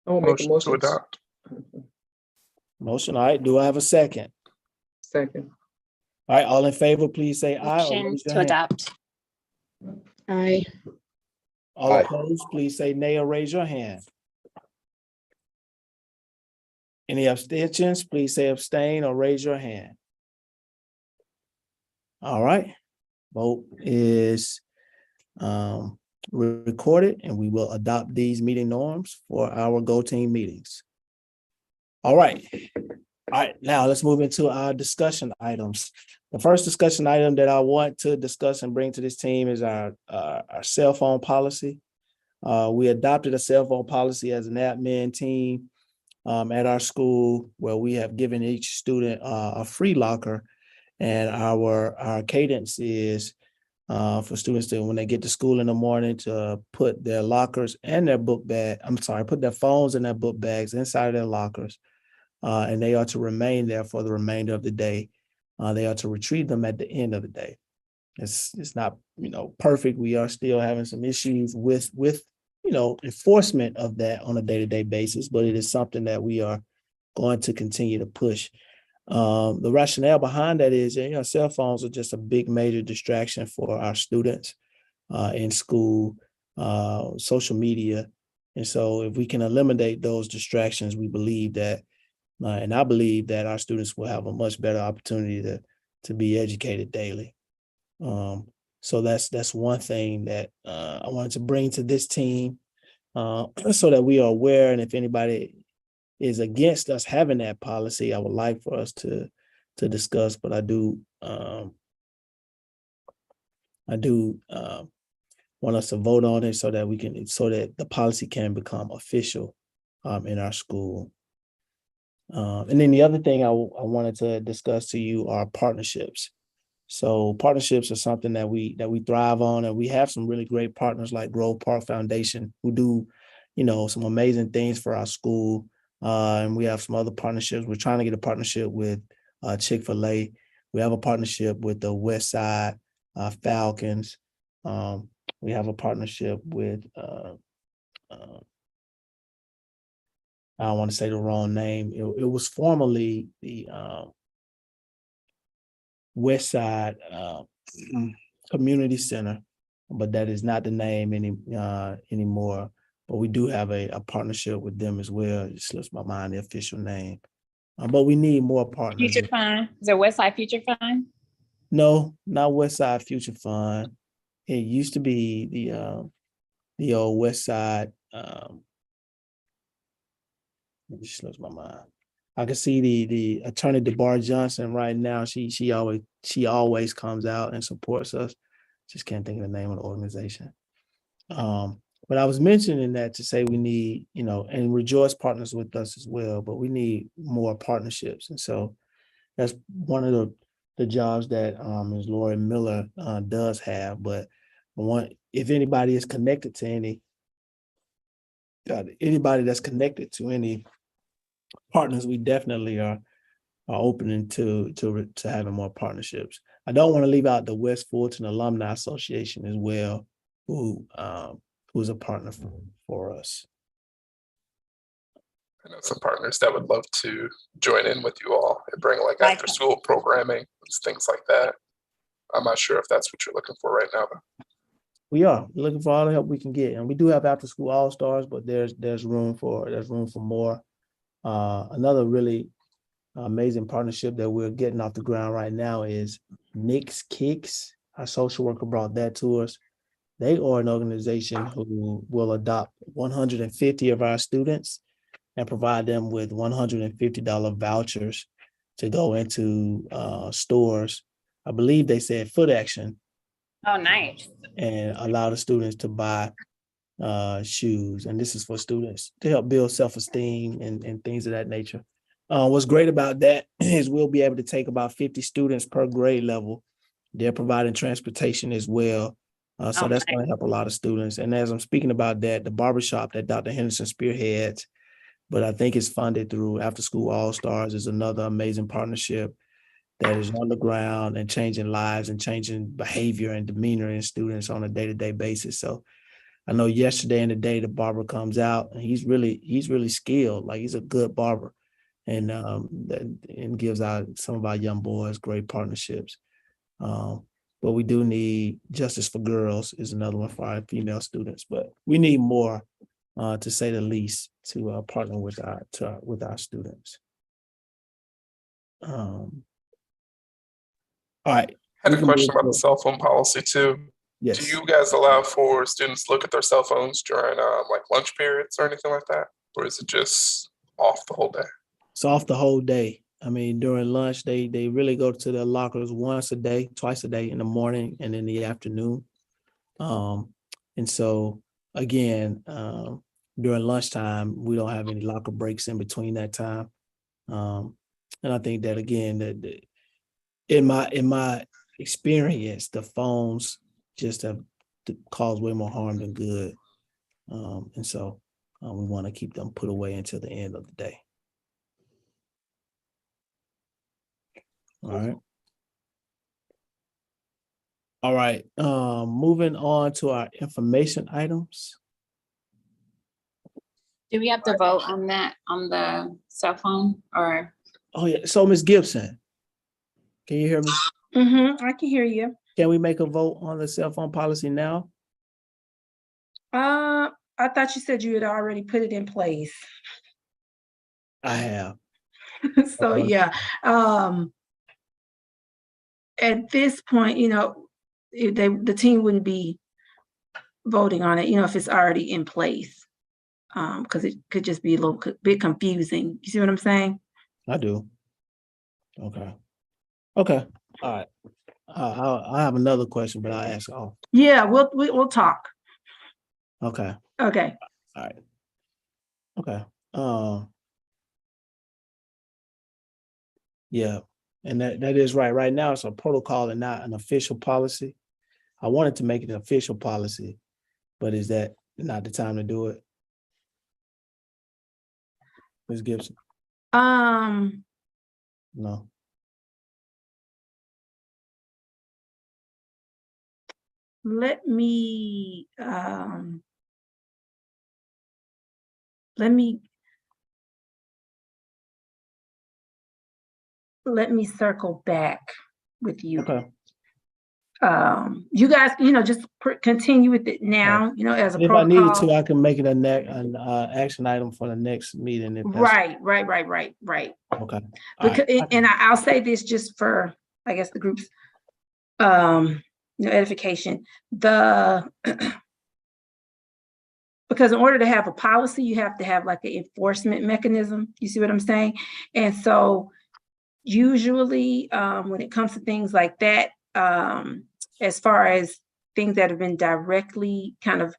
I will make a Motion to motion. adopt. Motion, all right. Do I have a second? Second. All right, all in favor, please say aye or Motion raise your to hand. adopt. Aye. All Aye. opposed, please say nay or raise your hand. Any abstentions, please say abstain or raise your hand. All right, vote is recorded, and we will adopt these meeting norms for our Go Team meetings. All right. All right, now let's move into our discussion items. The first discussion item that I want to discuss and bring to this team is our cell phone policy. We adopted a cell phone policy as an admin team at our school, where we have given each student a free locker, and our cadence is for students to, when they get to school in the morning, to put their lockers and their book bag, put their phones and their book bags inside of their lockers. And they are to remain there for the remainder of the day. They are to retrieve them at the end of the day. It's not, perfect. We are still having some issues with enforcement of that on a day-to-day basis, but it is something that we are going to continue to push. The rationale behind that is, cell phones are just a big major distraction for our students in school, social media. And so if we can eliminate those distractions, we believe that and I believe that our students will have a much better opportunity to be educated daily. So that's one thing that I wanted to bring to this team so that we are aware. And if anybody is against us having that policy, I would like for us to discuss. But I do want us to vote on it so that the policy can become official in our school. And then the other thing I wanted to discuss to you are partnerships. So partnerships are something that we thrive on, and we have some really great partners like Grove Park Foundation who do, some amazing things for our school. And we have some other partnerships. We're trying to get a partnership with Chick-fil-A. We have a partnership with the West Side Falcons. We have a partnership with I don't want to say the wrong name. It was formerly the West Side Community Center, but that is not the name anymore. But we do have a partnership with them as well. It slips my mind the official name. But we need more partners. Future Fund. Is it Westside Future Fund? No, not West Side Future Fund. It used to be the old West Side. It slips my mind. I can see the attorney DeBar Johnson right now. She always comes out and supports us. Just can't think of the name of the organization. But I was mentioning that to say we need, and Rejoice partners with us as well, but we need more partnerships. And so that's one of the jobs that Ms. Lori Miller does have. But if anybody is connected to anybody that's connected to any partners, we definitely are opening to having more partnerships. I don't want to leave out the West Fulton Alumni Association as well, who's a partner for us. I know some partners that would love to join in with you all and bring like after school programming, things like that. I'm not sure if that's what you're looking for right now, though. We are looking for all the help we can get, and we do have after school all-stars, but there's room for more. Another really amazing partnership that we're getting off the ground right now is Nick's Kicks. Our social worker brought that to us. They are an organization who will adopt 150 of our students and provide them with $150 vouchers to go into stores. I believe they said Foot Action. Oh, nice. And allow the students to buy shoes. And this is for students to help build self-esteem and things of that nature. What's great about that is we'll be able to take about 50 students per grade level. They're providing transportation as well. So that's going to help a lot of students. And as I'm speaking about that, the barbershop that Dr. Henderson spearheads, but I think it's funded through After School All-Stars, is another amazing partnership that is on the ground and changing lives and changing behavior and demeanor in students on a day-to-day basis. So I know yesterday and the day the barber comes out, and he's really skilled. Like, he's a good barber, and gives out some of our young boys great partnerships. But we do need Justice for Girls is another one for our female students. But we need more, to say the least, to partner with our students. All right. I had we a can question move about the to- cell phone policy too. Yes. Do you guys allow for students to look at their cell phones during like lunch periods or anything like that? Or is it just off the whole day? It's off the whole day. I mean, during lunch, they really go to their lockers once a day, twice a day, in the morning and in the afternoon. And so again, during lunchtime, we don't have any locker breaks in between that time. And I think that, again, that in my experience, the phones just have caused way more harm than good. And so we want to keep them put away until the end of the day. All right. All right. Moving on to our information items. Do we have to vote on that, on the cell phone, or? Oh yeah. So Ms. Gibson, can you hear me? I can hear you. Can we make a vote on the cell phone policy now? I thought you said you had already put it in place. I have. So yeah, at this point, the team wouldn't be voting on it, if it's already in place. Because it could just be a little bit confusing. You see what I'm saying? I do. Okay. Okay. All right. I have another question, but I'll ask off. Yeah, we'll talk. Okay. Okay. All right. Okay. Yeah, and that is right. Right now, it's a protocol and not an official policy. I wanted to make it an official policy, but is that not the time to do it, Ms. Gibson? No. Let me circle back with you. Okay. You guys, just continue with it now, as a If I needed protocol. to, I can make it an action item for the next meeting. If that's Right. Okay. Because, and I'll say this just for, I guess, the group's edification. Because in order to have a policy, you have to have like an enforcement mechanism. You see what I'm saying? And so usually when it comes to things like that, as far as things that have been directly kind of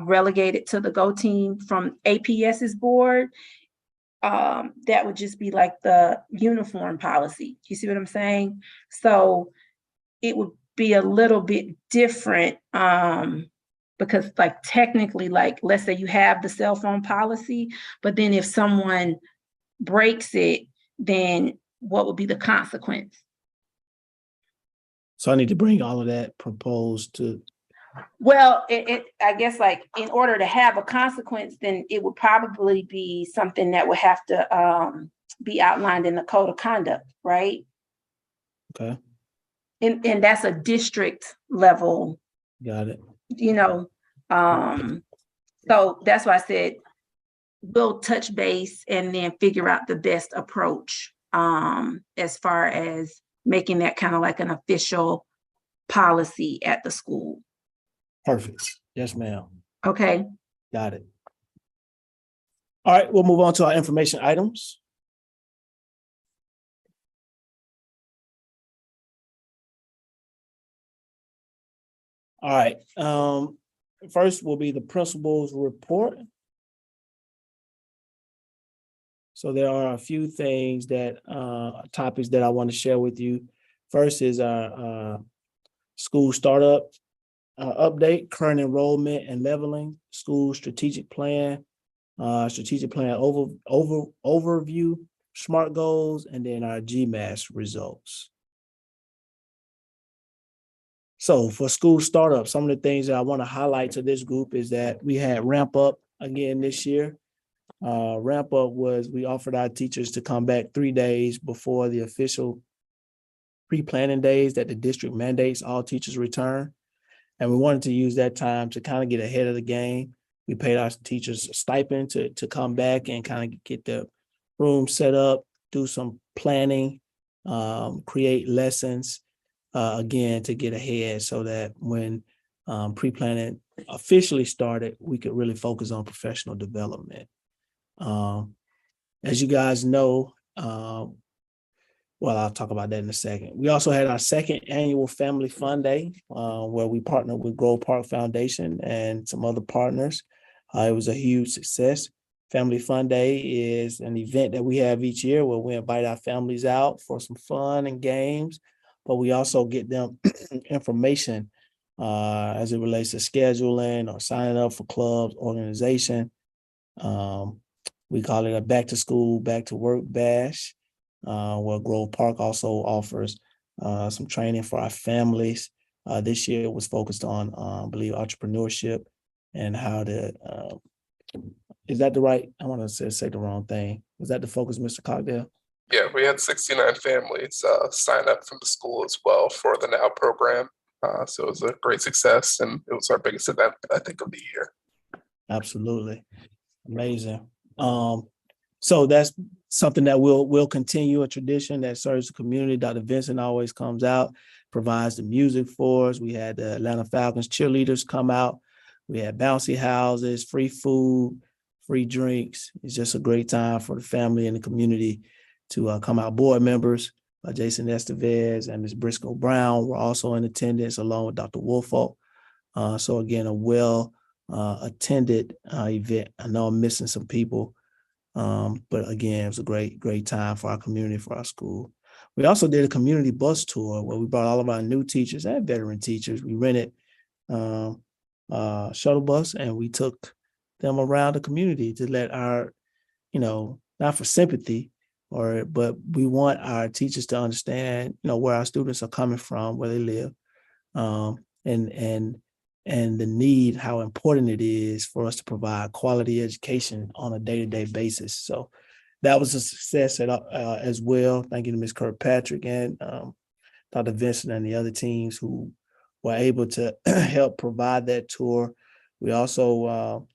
relegated to the Go team from APS's board, that would just be like the uniform policy. You see what I'm saying? So it would be a little bit different because like technically, like let's say you have the cell phone policy, but then if someone breaks it, then what would be the consequence? So I need to bring all of that proposed to. Well, I guess like in order to have a consequence, then it would probably be something that would have to be outlined in the code of conduct, right? Okay. And that's a district level. Got it. So that's why I said we'll touch base and then figure out the best approach as far as making that kind of like an official policy at the school. Perfect. Yes, ma'am. Okay. Got it. All right, we'll move on to our information items. All right. First will be the principal's report. So there are a few things topics that I want to share with you. First is our school startup update, current enrollment and leveling, school strategic plan overview, SMART goals, and then our GMAS results. So for school startup, some of the things that I want to highlight to this group is that we had ramp up again this year. Ramp up was we offered our teachers to come back 3 days before the official pre-planning days that the district mandates all teachers return. And we wanted to use that time to kind of get ahead of the game. We paid our teachers a stipend to come back and kind of get the room set up, do some planning, create lessons, again, to get ahead so that when pre-planning officially started, we could really focus on professional development. As you guys know, well, I'll talk about that in a second. We also had our second annual Family Fun Day, where we partnered with Grove Park Foundation and some other partners. It was a huge success. Family Fun Day is an event that we have each year where we invite our families out for some fun and games, but we also get them information as it relates to scheduling or signing up for clubs, organization. We call it a back to school, back to work bash, where Grove Park also offers some training for our families. This year it was focused on, I believe, entrepreneurship and how to, is that the right, I want to say the wrong thing. Was that the focus, Mr. Cogdell? Yeah, we had 69 families sign up from the school as well for the NOW program. So it was a great success, and it was our biggest event, I think, of the year. Absolutely. Amazing. So that's something that we'll continue, a tradition that serves the community. Dr. Vincent always comes out, provides the music for us. We had the Atlanta Falcons cheerleaders come out. We had bouncy houses, free food, free drinks. It's just a great time for the family and the community to come out. Board members, Jason Estevez and Ms. Briscoe Brown were also in attendance along with Dr. Woolfolk. So again, a well attended event. I know I'm missing some people, but again, it was a great time for our community, for our school. We also did a community bus tour where we brought all of our new teachers and veteran teachers. We rented shuttle bus and we took them around the community to let our, not for sympathy, but we want our teachers to understand, where our students are coming from, where they live, and the need, how important it is for us to provide quality education on a day-to-day basis. So that was a success as well. Thank you to Ms. Kirkpatrick and Dr. Vincent and the other teams who were able to help provide that tour. We also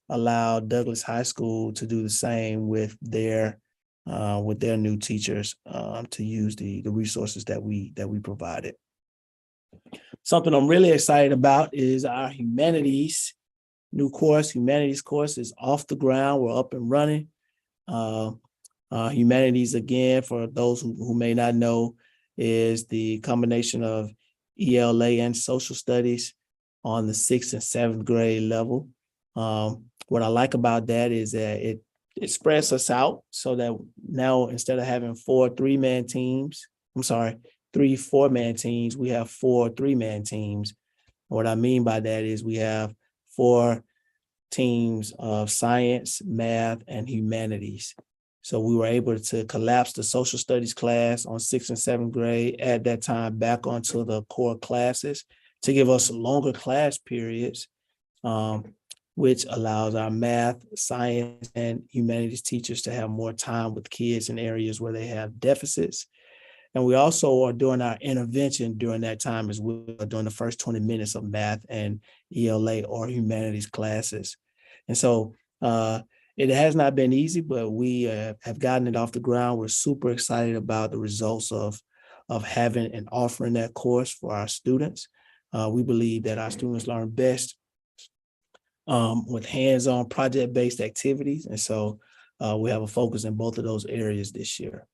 allowed Douglas High School to do the same with their new teachers to use the resources that we provided. Something I'm really excited about is our humanities new course. Humanities course is off the ground. We're up and running. Humanities, again, for those who may not know, is the combination of ELA and social studies on the 6th and 7th grade level. What I like about that is that it spreads us out so that now instead of having 4 3-man teams, 3 4-man teams, we have 4 3-man teams. What I mean by that is we have 4 teams of science, math, and humanities. So we were able to collapse the social studies class on 6th and 7th grade, add that time back onto the core classes to give us longer class periods, which allows our math, science, and humanities teachers to have more time with kids in areas where they have deficits. And we also are doing our intervention during that time as well, during the first 20 minutes of math and ELA or humanities classes. And so it has not been easy, but we have gotten it off the ground. We're super excited about the results of having and offering that course for our students. We believe that our students learn best with hands-on project-based activities. And so we have a focus in both of those areas this year.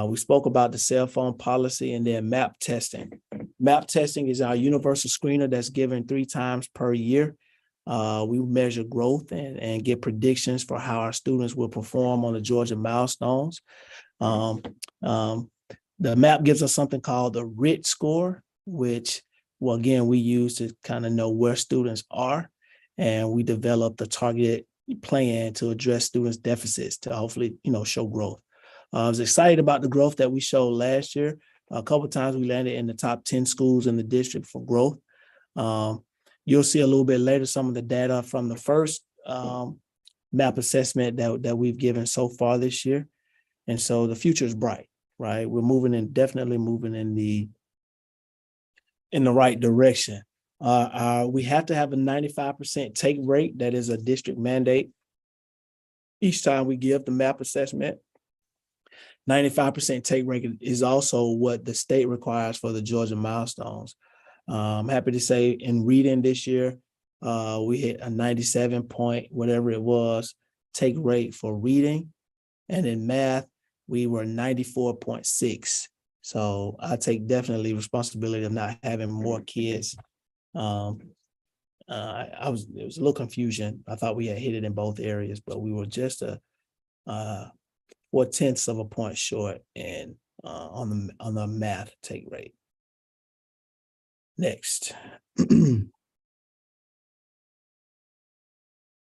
We spoke about the cell phone policy and then MAP testing. MAP testing is our universal screener that's given 3 times per year. We measure growth and get predictions for how our students will perform on the Georgia milestones. The MAP gives us something called the RIT score, which, well, again, we use to kind of know where students are. And we develop the targeted plan to address students' deficits to hopefully, show growth. I was excited about the growth that we showed last year, A couple of times we landed in the top 10 schools in the district for growth. You'll see a little bit later some of the data from the first MAP assessment that we've given so far this year. And so the future is bright, right? We're definitely moving in the right direction. We have to have a 95% take rate. That is a district mandate. Each time we give the MAP assessment, 95% take rate is also what the state requires for the Georgia milestones. I'm happy to say in reading this year, we hit a 97 point, whatever it was, take rate for reading. And in math, we were 94.6. So I take definitely responsibility of not having more kids. It was a little confusion. I thought we had hit it in both areas, but we were just 0.4 of a point short and on the math take rate. Next.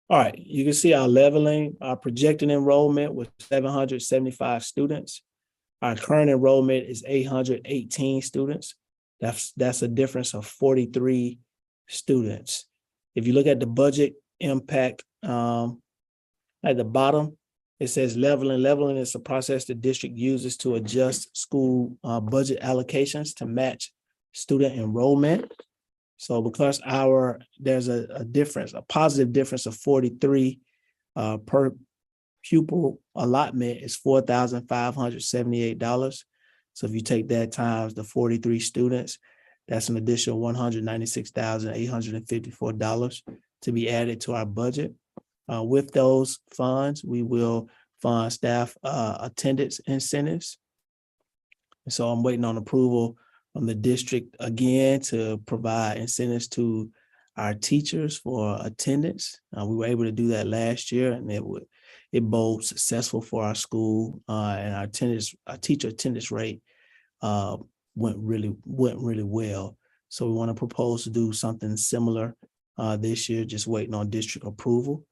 All right, you can see our leveling. Our projected enrollment was 775 students. Our current enrollment is 818 students. That's a difference of 43 students. If you look at the budget impact at the bottom, it says leveling. Leveling is a process the district uses to adjust school budget allocations to match student enrollment. So because there's a difference, a positive difference of 43 per pupil allotment is $4,578. So if you take that times the 43 students, that's an additional $196,854 to be added to our budget. With those funds, we will fund staff attendance incentives. And so I'm waiting on approval from the district again to provide incentives to our teachers for attendance. We were able to do that last year, and it bode successful for our school, and our teacher attendance rate went really well. So we want to propose to do something similar this year, just waiting on district approval.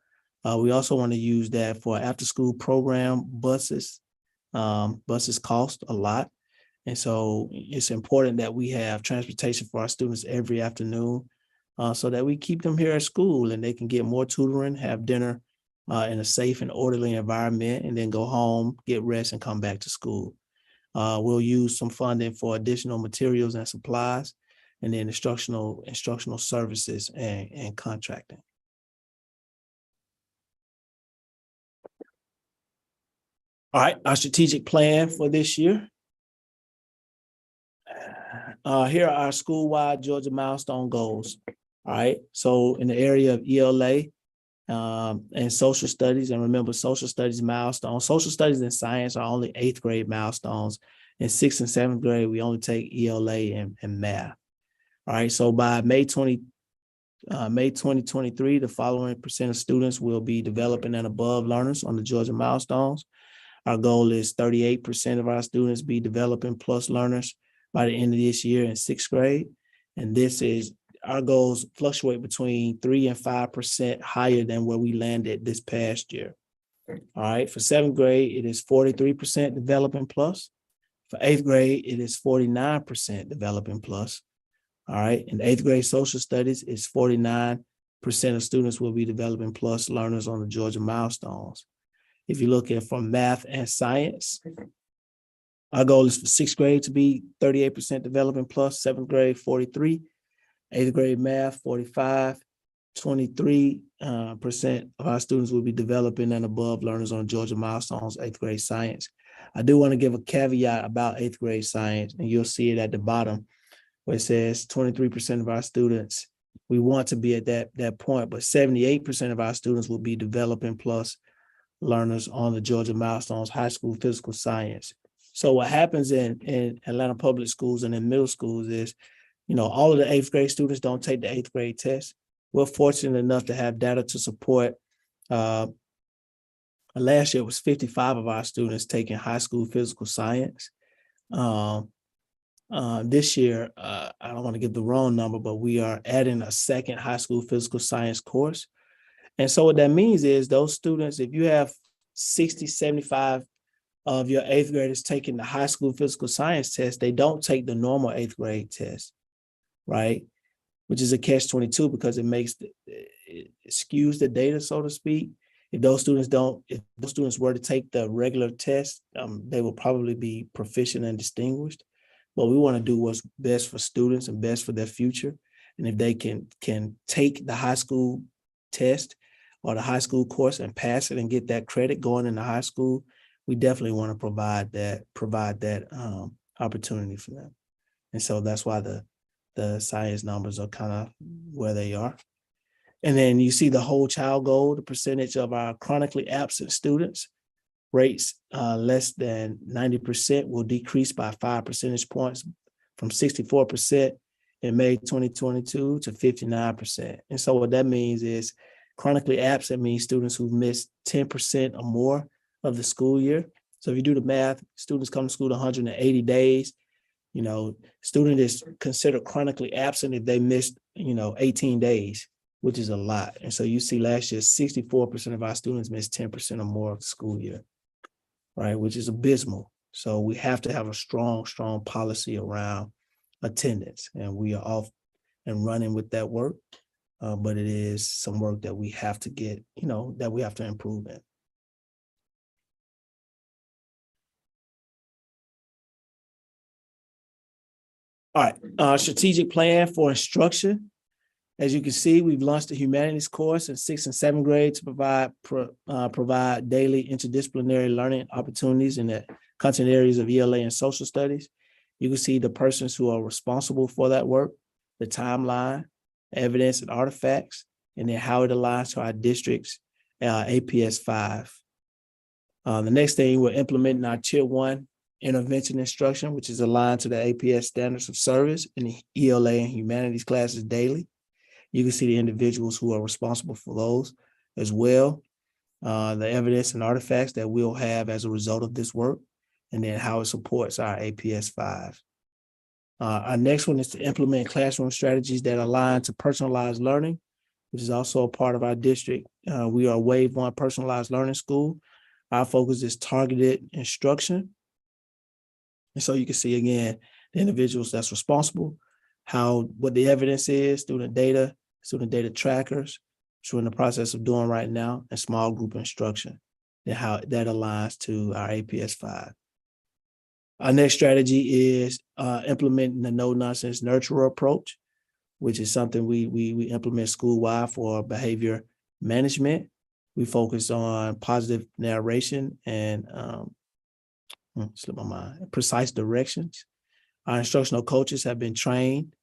We also want to use that for after school program buses. Buses cost a lot. And so it's important that we have transportation for our students every afternoon so that we keep them here at school and they can get more tutoring, have dinner in a safe and orderly environment, and then go home, get rest, and come back to school. We'll use some funding for additional materials and supplies, and then instructional services and contracting. All right, our strategic plan for this year. Here are our school-wide Georgia milestone goals. All right, so in the area of ELA and social studies, and remember social studies milestones, social studies and science are only 8th grade milestones. In 6th and 7th grade, we only take ELA and math. All right, so by May 2023, the following percent of students will be developing and above learners on the Georgia milestones. Our goal is 38% of our students be developing plus learners by the end of this year in 6th grade. And our goals fluctuate between 3 and 5% higher than where we landed this past year. All right, for 7th grade, it is 43% developing plus. For 8th grade, it is 49% developing plus. All right, in 8th grade social studies, it's 49% of students will be developing plus learners on the Georgia milestones. If you look at from math and science, our goal is for 6th grade to be 38% developing plus, 7th grade 43, 8th grade math 45, 23% of our students will be developing and above learners on Georgia milestones, 8th grade science. I do want to give a caveat about 8th grade science, and you'll see it at the bottom where it says 23% of our students, we want to be at that point, but 78% of our students will be developing plus learners on the Georgia milestones, high school physical science. So what happens in Atlanta public schools and in middle schools is, all of the 8th grade students don't take the 8th grade test. We're fortunate enough to have data to support. Last year it was 55 of our students taking high school physical science. This year, I don't want to give the wrong number, but we are adding a second high school physical science course. And so what that means is those students, if you have 60, 75 of your eighth graders taking the high school physical science test, they don't take the normal eighth grade test, right? Which is a catch-22 because it skews the data, so to speak. If those students were to take the regular test, they will probably be proficient and distinguished. But we want to do what's best for students and best for their future. And if they can take the high school test or the high school course and pass it and get that credit going into high school, we definitely want to provide that opportunity for them. And so that's why the science numbers are kind of where they are. And then you see the whole child goal, the percentage of our chronically absent students rates less than 90% will decrease by 5 percentage points from 64% in May 2022 to 59%. And so what that means is chronically absent means students who've missed 10% or more of the school year. So if you do the math, students come to school 180 days, student is considered chronically absent if they missed, 18 days, which is a lot. And so you see last year, 64% of our students missed 10% or more of the school year, right? Which is abysmal. So we have to have a strong policy around attendance, and we are off and running with that work. But it is some work that we have to get, that we have to improve in. All right, strategic plan for instruction. As you can see, we've launched a humanities course in 6th and 7th grade to provide daily interdisciplinary learning opportunities in the content areas of ELA and social studies. You can see the persons who are responsible for that work, the timeline, evidence and artifacts, and then how it aligns to our district's APS 5. The next thing, we're implementing our Tier 1 intervention instruction, which is aligned to the APS standards of service in the ELA and humanities classes daily. You can see the individuals who are responsible for those as well, the evidence and artifacts that we'll have as a result of this work, and then how it supports our APS 5. Our next one is to implement classroom strategies that align to personalized learning, which is also a part of our district. We are Wave 1 personalized learning school. Our focus is targeted instruction. And so you can see again, the individuals that's responsible, what the evidence is, student data trackers, which we're in the process of doing right now, and small group instruction, and how that aligns to our APS 5. Our next strategy is implementing the no-nonsense nurturer approach, which is something we implement school-wide for behavior management. We focus on positive narration and precise directions. Our instructional coaches have been trained,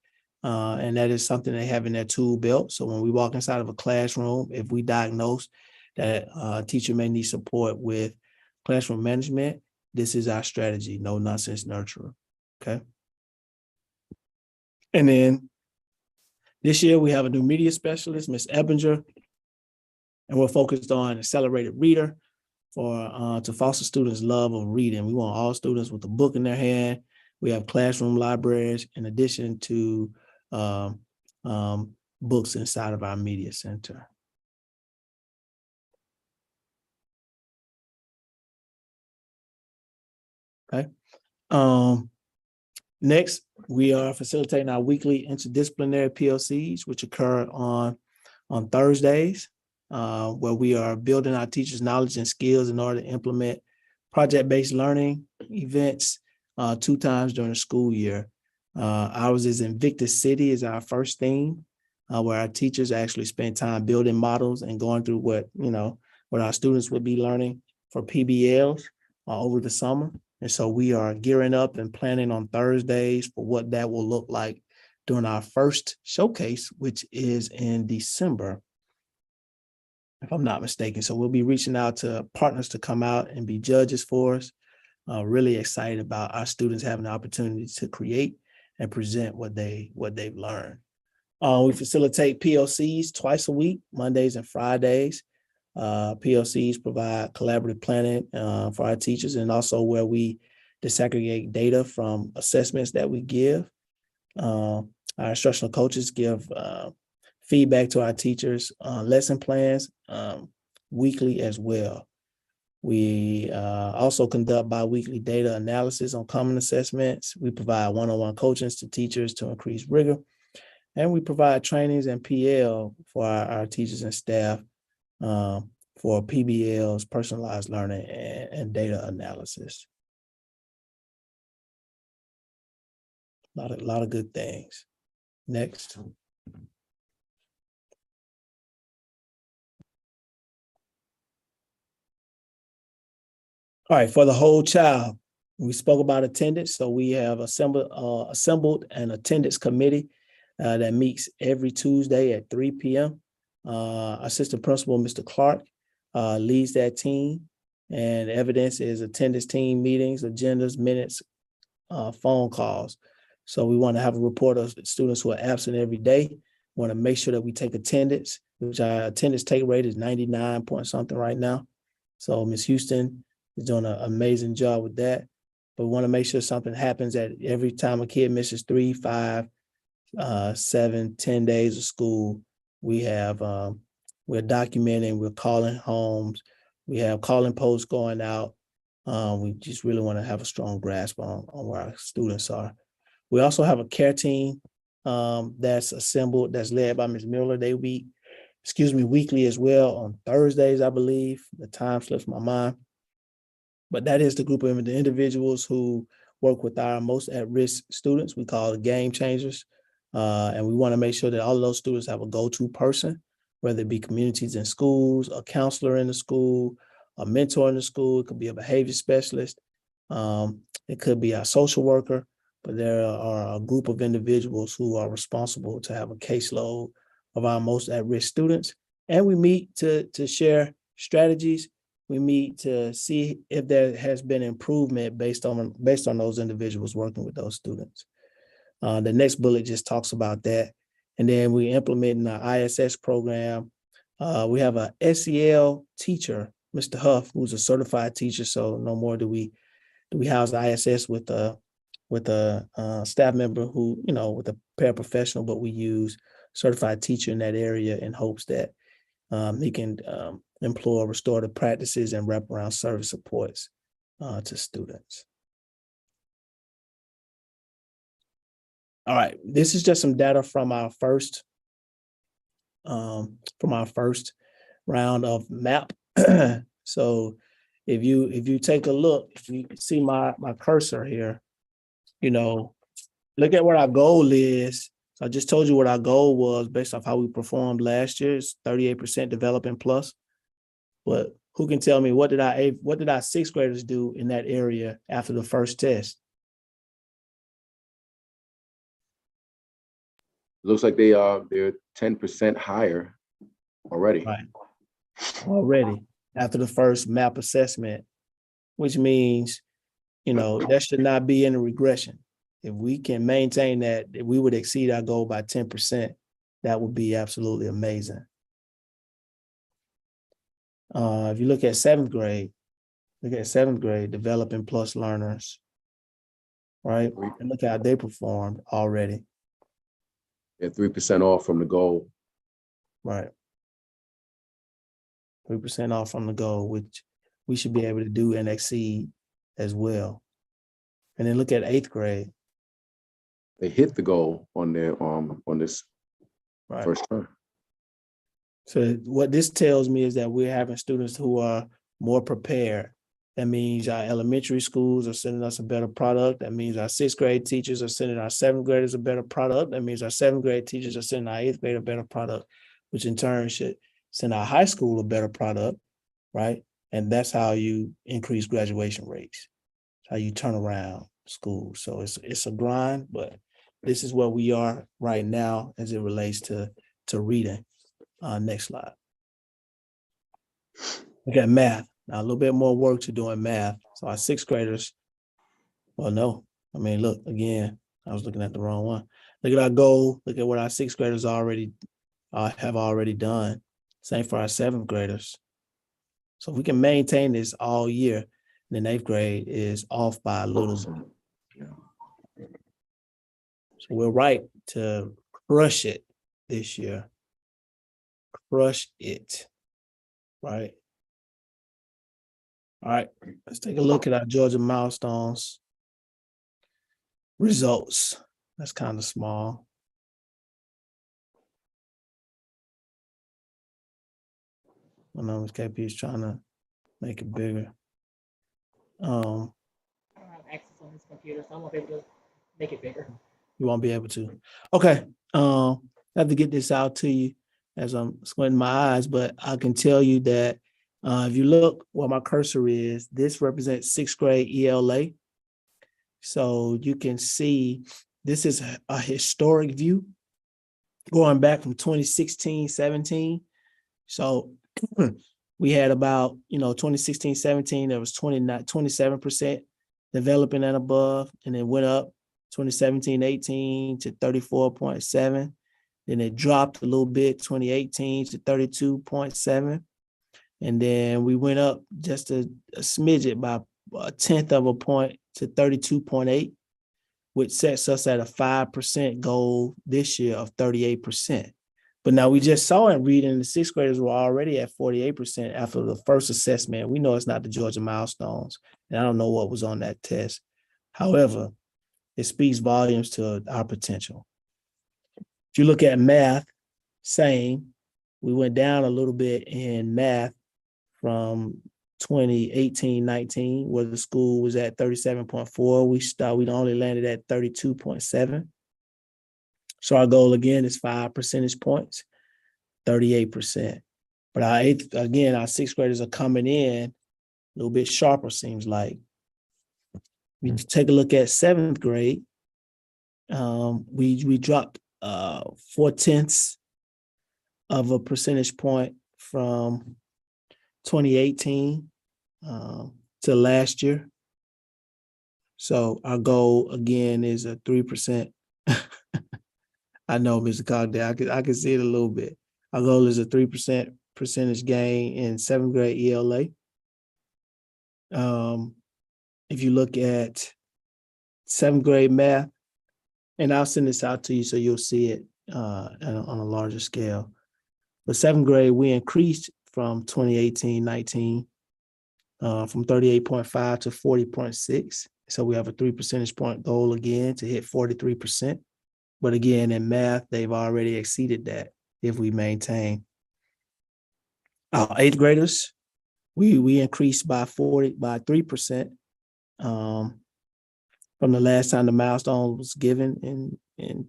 and that is something they have in their tool belt. So when we walk inside of a classroom, if we diagnose that a teacher may need support with classroom management, this is our strategy, no nonsense nurturer, okay? And then this year we have a new media specialist, Ms. Ebinger, and we're focused on accelerated reader to foster students' love of reading. We want all students with a book in their hand. We have classroom libraries in addition to books inside of our media center. Okay. Next, we are facilitating our weekly interdisciplinary PLCs, which occur on Thursdays, where we are building our teachers' knowledge and skills in order to implement project-based learning events 2 times during the school year. Ours is Invictus City is our first theme, where our teachers actually spend time building models and going through what our students would be learning for PBLs over the summer. And so we are gearing up and planning on Thursdays for what that will look like during our first showcase, which is in December, if I'm not mistaken. So we'll be reaching out to partners to come out and be judges for us. Really excited about our students having the opportunity to create and present what they've learned. We facilitate PLCs twice a week, Mondays and Fridays. PLCs provide collaborative planning for our teachers, and also where we disaggregate data from assessments that we give. Our instructional coaches give feedback to our teachers, lesson plans weekly as well. We also conduct bi-weekly data analysis on common assessments. We provide one-on-one coachings to teachers to increase rigor. And we provide trainings and PL for our teachers and staff for PBLs, personalized learning, and data analysis. A lot of good things. Next. All right, for the whole child, we spoke about attendance. So we have assembled an attendance committee that meets every Tuesday at 3 p.m. Assistant Principal, Mr. Clark, leads that team. And evidence is attendance team meetings, agendas, minutes, phone calls. So we want to have a report of students who are absent every day. We want to make sure that we take attendance, which our attendance take rate is 99 point something right now. So Ms. Houston is doing an amazing job with that. But we want to make sure something happens at every time a kid misses 3, 5, 7, 10 days of school. We have, we're documenting, we're calling homes, we have calling posts going out. We just really want to have a strong grasp on where our students are. We also have a care team that's assembled, that's led by Ms. Miller. They meet, weekly as well on Thursdays, I believe. The time slips my mind. But that is the group of the individuals who work with our most at-risk students. We call it game changers. And we want to make sure that all of those students have a go-to person, whether it be communities in schools, a counselor in the school, a mentor in the school. It could be a behavior specialist. It could be a social worker, but there are a group of individuals who are responsible to have a caseload of our most at-risk students. And we meet to share strategies. We meet to see if there has been improvement based on those individuals working with those students. The next bullet just talks about that. And then we implement in our ISS program. We have a SEL teacher, Mr. Huff, who's a certified teacher. So no more do we house the ISS with a staff member who, with a paraprofessional, but we use certified teacher in that area in hopes that he can employ restorative practices and wraparound service supports to students. All right, this is just some data from our first round of MAP. So if you take a look, if you see my cursor here, look at what our goal is. So I just told you what our goal was based off how we performed last year. It's 38% developing plus. But who can tell me what did our sixth graders do in that area after the first test? Looks like they're 10% higher already. Right. Already after the first MAP assessment, which means, there should not be any regression. If we can maintain that, if we would exceed our goal by 10%, that would be absolutely amazing. If you look at seventh grade, developing plus learners, right? And look how they performed already. They're 3% off from the goal. Right. 3% off from the goal, which we should be able to do and exceed as well. And then look at eighth grade. They hit the goal on their on this first term. So what this tells me is that we're having students who are more prepared. That means our elementary schools are sending us a better product. That means our sixth grade teachers are sending our seventh graders a better product. That means our seventh grade teachers are sending our eighth grade a better product, which in turn should send our high school a better product, right? And that's how you increase graduation rates. It's how you turn around schools. So it's a grind, but this is where we are right now as it relates to reading. Next slide. Look at math. Now, a little bit more work to do in math. So our sixth graders, look, again, I was looking at the wrong one. Look at our goal. Look at what our sixth graders have already done. Same for our seventh graders. So if we can maintain this all year, then eighth grade is off by a little bit. So we're right to crush it this year. Crush it, right? All right, let's take a look at our Georgia milestones results. That's kind of small. I know Ms. KP is trying to make it bigger. I don't have access on this computer, so I won't be able to make it bigger. You won't be able to. Okay. I have to get this out to you as I'm squinting my eyes, but I can tell you that if you look where my cursor is, this represents 6th grade ELA. So you can see this is a historic view going back from 2016, 17. So we had about, 2016, 17, there was 27% developing and above, and it went up 2017, 18 to 34.7. Then it dropped a little bit, 2018 to 32.7. And then we went up just a smidget by a tenth of a point to 32.8, which sets us at a 5% goal this year of 38%. But now we just saw in reading the 6th graders were already at 48% after the first assessment. We know it's not the Georgia milestones, and I don't know what was on that test. However, it speaks volumes to our potential. If you look at math, same, we went down a little bit in math from 2018-19, where the school was at 37.4. We only landed at 32.7. So our goal again is 5 percentage points, 38%. But our 6th graders are coming in a little bit sharper, seems like. We take a look at 7th grade. We dropped 0.4 of a percentage point from 2018 to last year. So our goal again is a 3%. I know, Mr. Cogdale, I can see it a little bit. Our goal is a 3% percentage gain in 7th grade ELA. If you look at 7th grade math, and I'll send this out to you so you'll see it on a larger scale. But 7th grade, we increased from 2018-19 from 38.5 to 40.6. So we have a 3 percentage point goal again to hit 43%. But again, in math, they've already exceeded that if we maintain. Our 8th graders, we increased by 3% from the last time the milestone was given in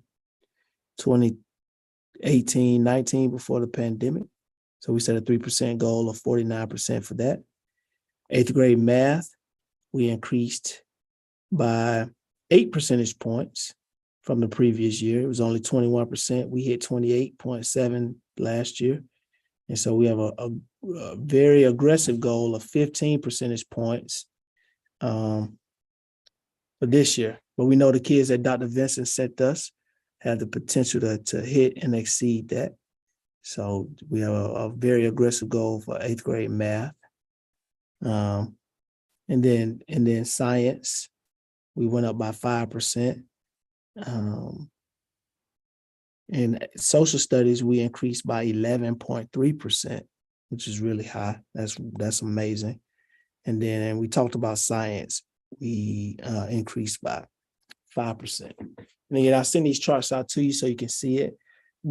2018-19 before the pandemic. So we set a 3% goal of 49% for that. 8th grade math, we increased by 8 percentage points from the previous year. It was only 21%. We hit 28.7 last year. And so we have a very aggressive goal of 15 percentage points for this year. But we know the kids that Dr. Vincent sent us have the potential to hit and exceed that. So we have a very aggressive goal for 8th grade math. And then science, we went up by 5%. In social studies, we increased by 11.3%, which is really high. That's amazing. And then we talked about science, we increased by 5%. And again, I'll send these charts out to you so you can see it.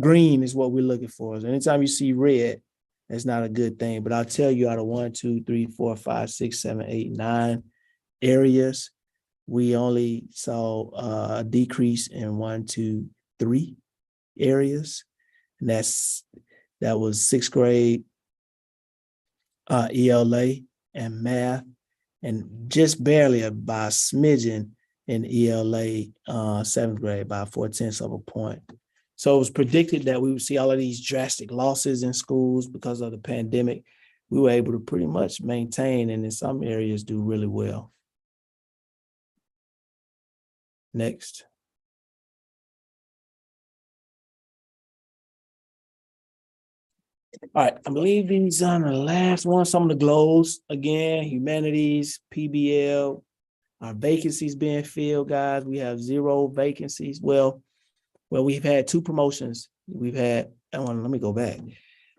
Green is what we're looking for. So anytime you see red, that's not a good thing. But I'll tell you, out of 1, 2, 3, 4, 5, 6, 7, 8, 9 areas, we only saw a decrease in 1, 2, 3 areas. And that was 6th grade ELA and math, and just barely by a smidgen in ELA 7th grade by 0.4 of a point. So it was predicted that we would see all of these drastic losses in schools because of the pandemic. We were able to pretty much maintain, and in some areas do really well. Next. All right, I believe these are the last one. Some of the goals, again, humanities, PBL, our vacancies being filled, guys. We have 0 vacancies. Well, we've had 2 promotions. We've had, let me go back.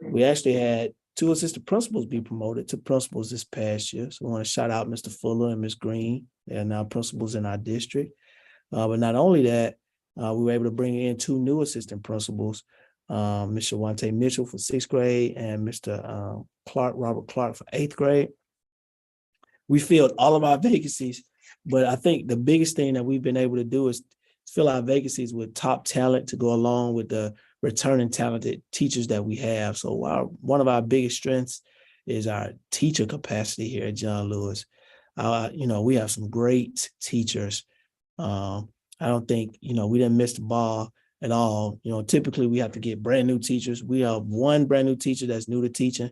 We actually had 2 assistant principals be promoted to principals this past year. So I want to shout out Mr. Fuller and Ms. Green. They are now principals in our district. But not only that, we were able to bring in 2 new assistant principals, Ms. Shawante Mitchell for 6th grade and Mr. Robert Clark for 8th grade. We filled all of our vacancies, but I think the biggest thing that we've been able to do is fill our vacancies with top talent to go along with the returning talented teachers that we have. So one of our biggest strengths is our teacher capacity here at John Lewis. We have some great teachers. I don't think, we didn't miss the ball at all. Typically we have to get brand new teachers. We have 1 brand new teacher that's new to teaching.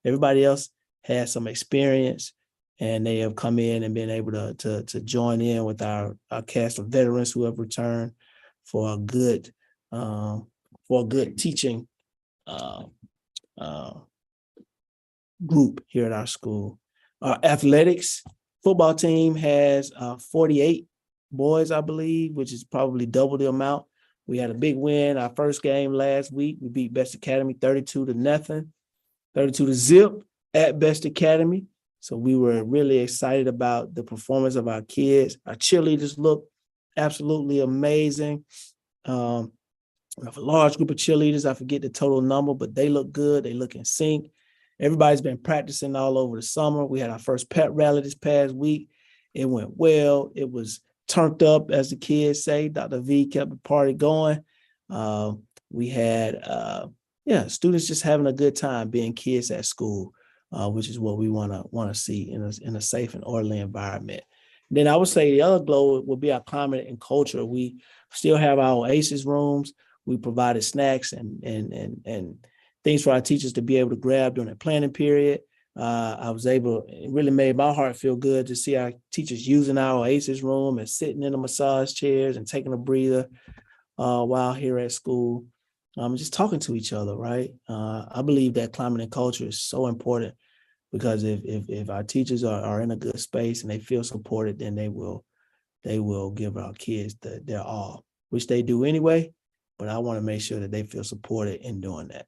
Everybody else has some experience, and they have come in and been able to join in with our cast of veterans who have returned for a good teaching group here at our school. Our athletics football team has 48 boys, I believe, which is probably double the amount. We had a big win our first game last week. We beat Best Academy 32-0, 32-0 at Best Academy. So we were really excited about the performance of our kids. Our cheerleaders look absolutely amazing. We have a large group of cheerleaders. I forget the total number, but they look good. They look in sync. Everybody's been practicing all over the summer. We had our first pep rally this past week. It went well. It was turned up, as the kids say. Dr. V kept the party going. We had students just having a good time being kids at school, which is what we want to see in a safe and orderly environment. Then I would say the other glow would be our climate and culture. We still have our Oasis rooms. We provided snacks and things for our teachers to be able to grab during the planning period. It really made my heart feel good to see our teachers using our Oasis room and sitting in the massage chairs and taking a breather while here at school. Just talking to each other, right? I believe that climate and culture is so important, because if our teachers are in a good space and they feel supported, then they will give our kids their all, which they do anyway. But I want to make sure that they feel supported in doing that.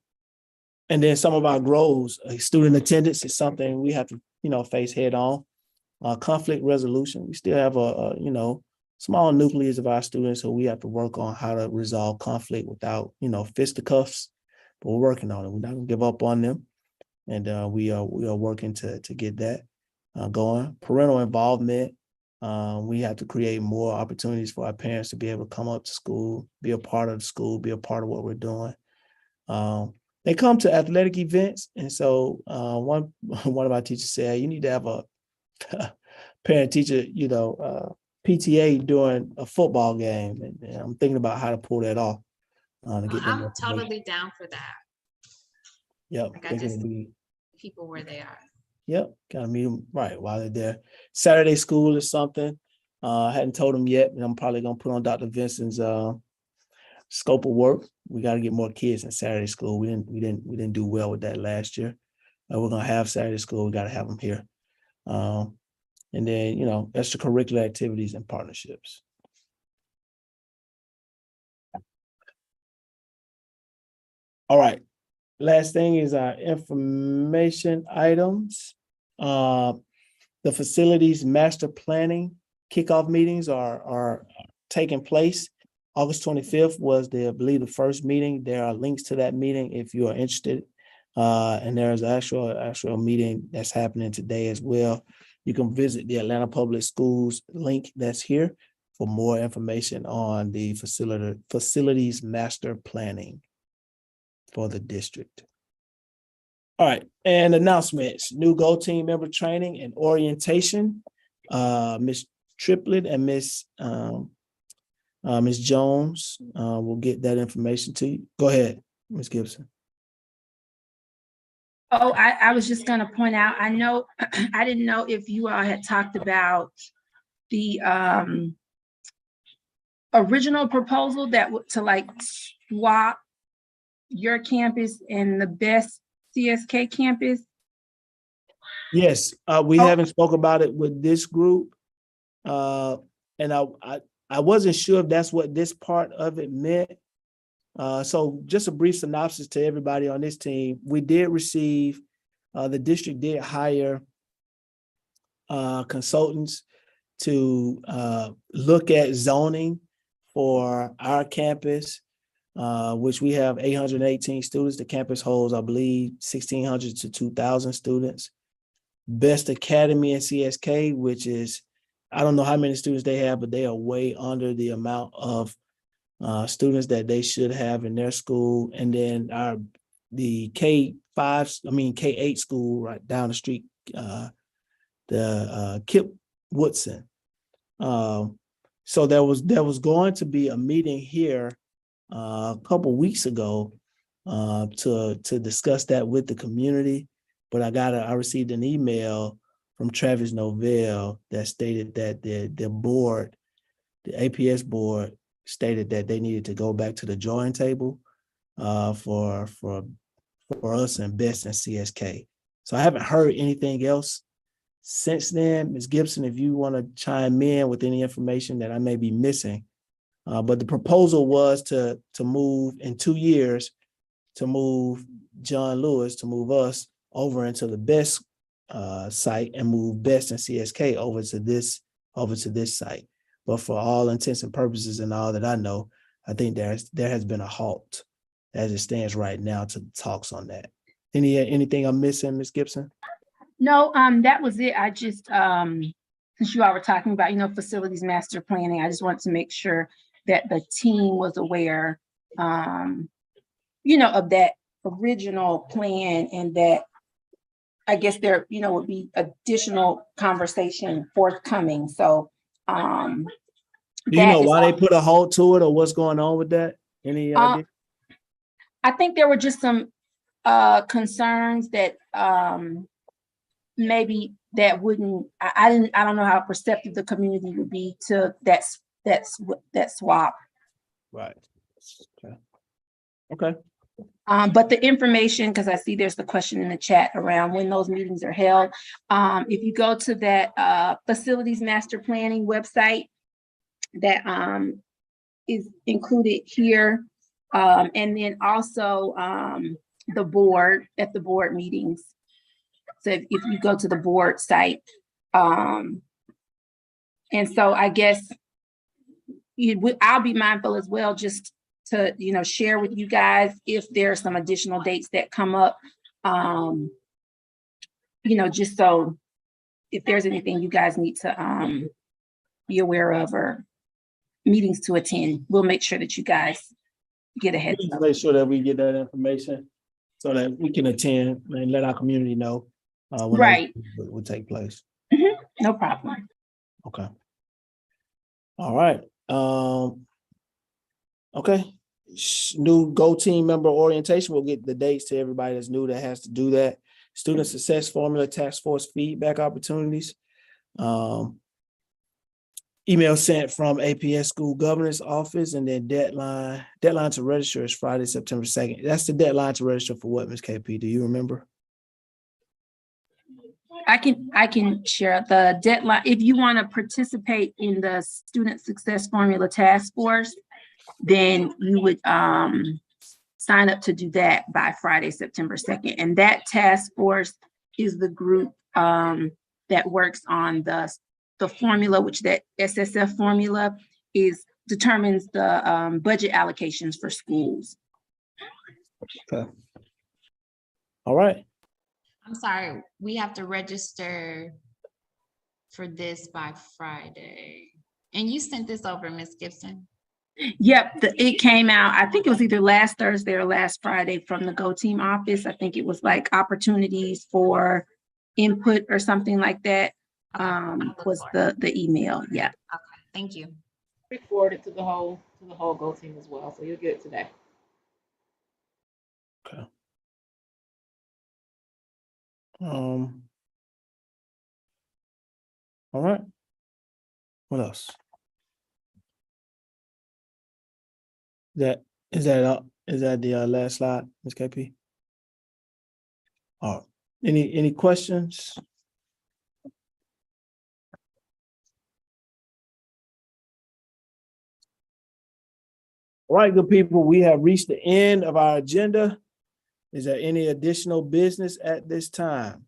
And then some of our goals, student attendance is something we have to, face head on. Conflict resolution, we still have a small nucleus of our students who we have to work on how to resolve conflict without, fisticuffs, but we're working on it. We're not gonna give up on them. And we are working to get that going. Parental involvement, we have to create more opportunities for our parents to be able to come up to school, be a part of the school, be a part of what we're doing. They come to athletic events. And so one of our teachers said, you need to have a parent teacher, PTA during a football game. And I'm thinking about how to pull that off. To get I'm totally down for that. Yep. Like, I just people where they are. Yep. Gotta meet them right while they're there. Saturday school is something. I hadn't told them yet, but I'm probably gonna put on Dr. Vincent's scope of work. We got to get more kids in Saturday school. We didn't do well with that last year. We're gonna have Saturday school. We got to have them here. And then extracurricular activities and partnerships. All right. Last thing is our information items. The facilities master planning kickoff meetings are taking place. August 25th was I believe the first meeting. There are links to that meeting if you are interested. And there's actual meeting that's happening today as well. You can visit the Atlanta Public Schools link that's here for more information on the facilities master planning for the district. All right, and announcements, new Go Team member training and orientation. Ms. Triplett and Ms. Jones will get that information to you. Go ahead, Ms. Gibson. Oh, I was just going to point out, I know, I didn't know if you all had talked about the original proposal that to swap your campus and the best CSK campus. Yes, we haven't spoke about it with this group. And I wasn't sure if that's what this part of it meant. So just a brief synopsis to everybody on this team. We did receive The district did hire consultants to look at zoning for our campus, which we have 818 students. The campus holds, I believe, 1,600 to 2,000 students. Best Academy and CSK, which is, I don't know how many students they have, but they are way under the amount of students that they should have in their school. And then the K8 school right down the street, the Kip Woodson. So there was going to be a meeting here a couple weeks ago to discuss that with the community, but I received an email from Travis Novell that stated that the board, the APS board, stated that they needed to go back to the drawing table for us and Best and CSK. So I haven't heard anything else since then. Ms. Gibson, if you want to chime in with any information that I may be missing. But the proposal was to move in 2 years, to move John Lewis, to move us over into the Best site and move Best and CSK over to this site. But for all intents and purposes and all that I know, I think there has been a halt as it stands right now to the talks on that. Anything I'm missing, Ms. Gibson? No, that was it. I just, since you all were talking about, facilities master planning, I just wanted to make sure that the team was aware, of that original plan, and that I guess there, would be additional conversation forthcoming. So, do you know why they put a halt to it, or what's going on with that? Any idea? I think there were just some concerns that maybe that wouldn't. I don't know how perceptive the community would be to that swap. Right. Okay. But the information, because I see there's the question in the chat around when those meetings are held. If you go to that facilities master planning website that is included here, and then also the board at the board meetings. So if you go to the board site, and so I guess I'll be mindful as well, just to share with you guys if there are some additional dates that come up, just so if there's anything you guys need to be aware of or meetings to attend, we'll make sure that you guys get ahead. Make sure that we get that information so that we can attend and let our community know when right will take place. No problem. Okay. All right. Okay. New Go Team member orientation. We'll get the dates to everybody that's new that has to do that. Student success formula, task force feedback opportunities. Email sent from APS school governance office, and then deadline to register is Friday, September 2nd. That's the deadline to register for what, Ms. KP? Do you remember? I can share the deadline. If you want to participate in the student success formula task force, then you would sign up to do that by Friday, September 2nd. And that task force is the group that works on the formula, which that SSF formula determines the budget allocations for schools. Okay. All right. I'm sorry, we have to register for this by Friday. And you sent this over, Ms. Gibson? Yep, it came out, I think it was either last Thursday or last Friday from the Go Team office. I think it was like opportunities for input or something like that. Was the email. Yeah. Okay, thank you. We forwarded to the whole Go Team as well, so you'll get it today. Okay. All right. What else? Is that the last slide, Ms. KP? All right. Any questions? All right, good people, we have reached the end of our agenda. Is there any additional business at this time?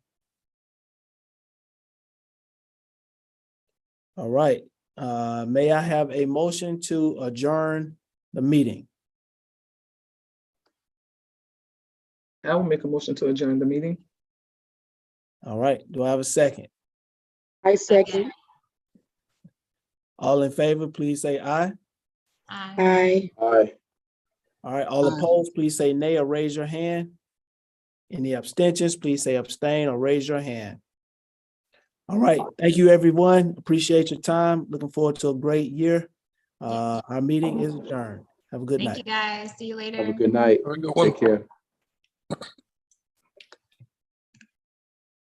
All right, may I have a motion to adjourn the meeting? I will make a motion to adjourn the meeting. All right, do I have a second? I second. All in favor, please say aye. Aye. Aye. All right, all Aye. opposed, please say nay or raise your hand. Any abstentions, please say abstain or raise your hand. All right, thank you, everyone. Appreciate your time. Looking forward to a great year. Our meeting is adjourned. Have a good Thank night. you, guys. See you later. Have a good night. Have a good one. Take care.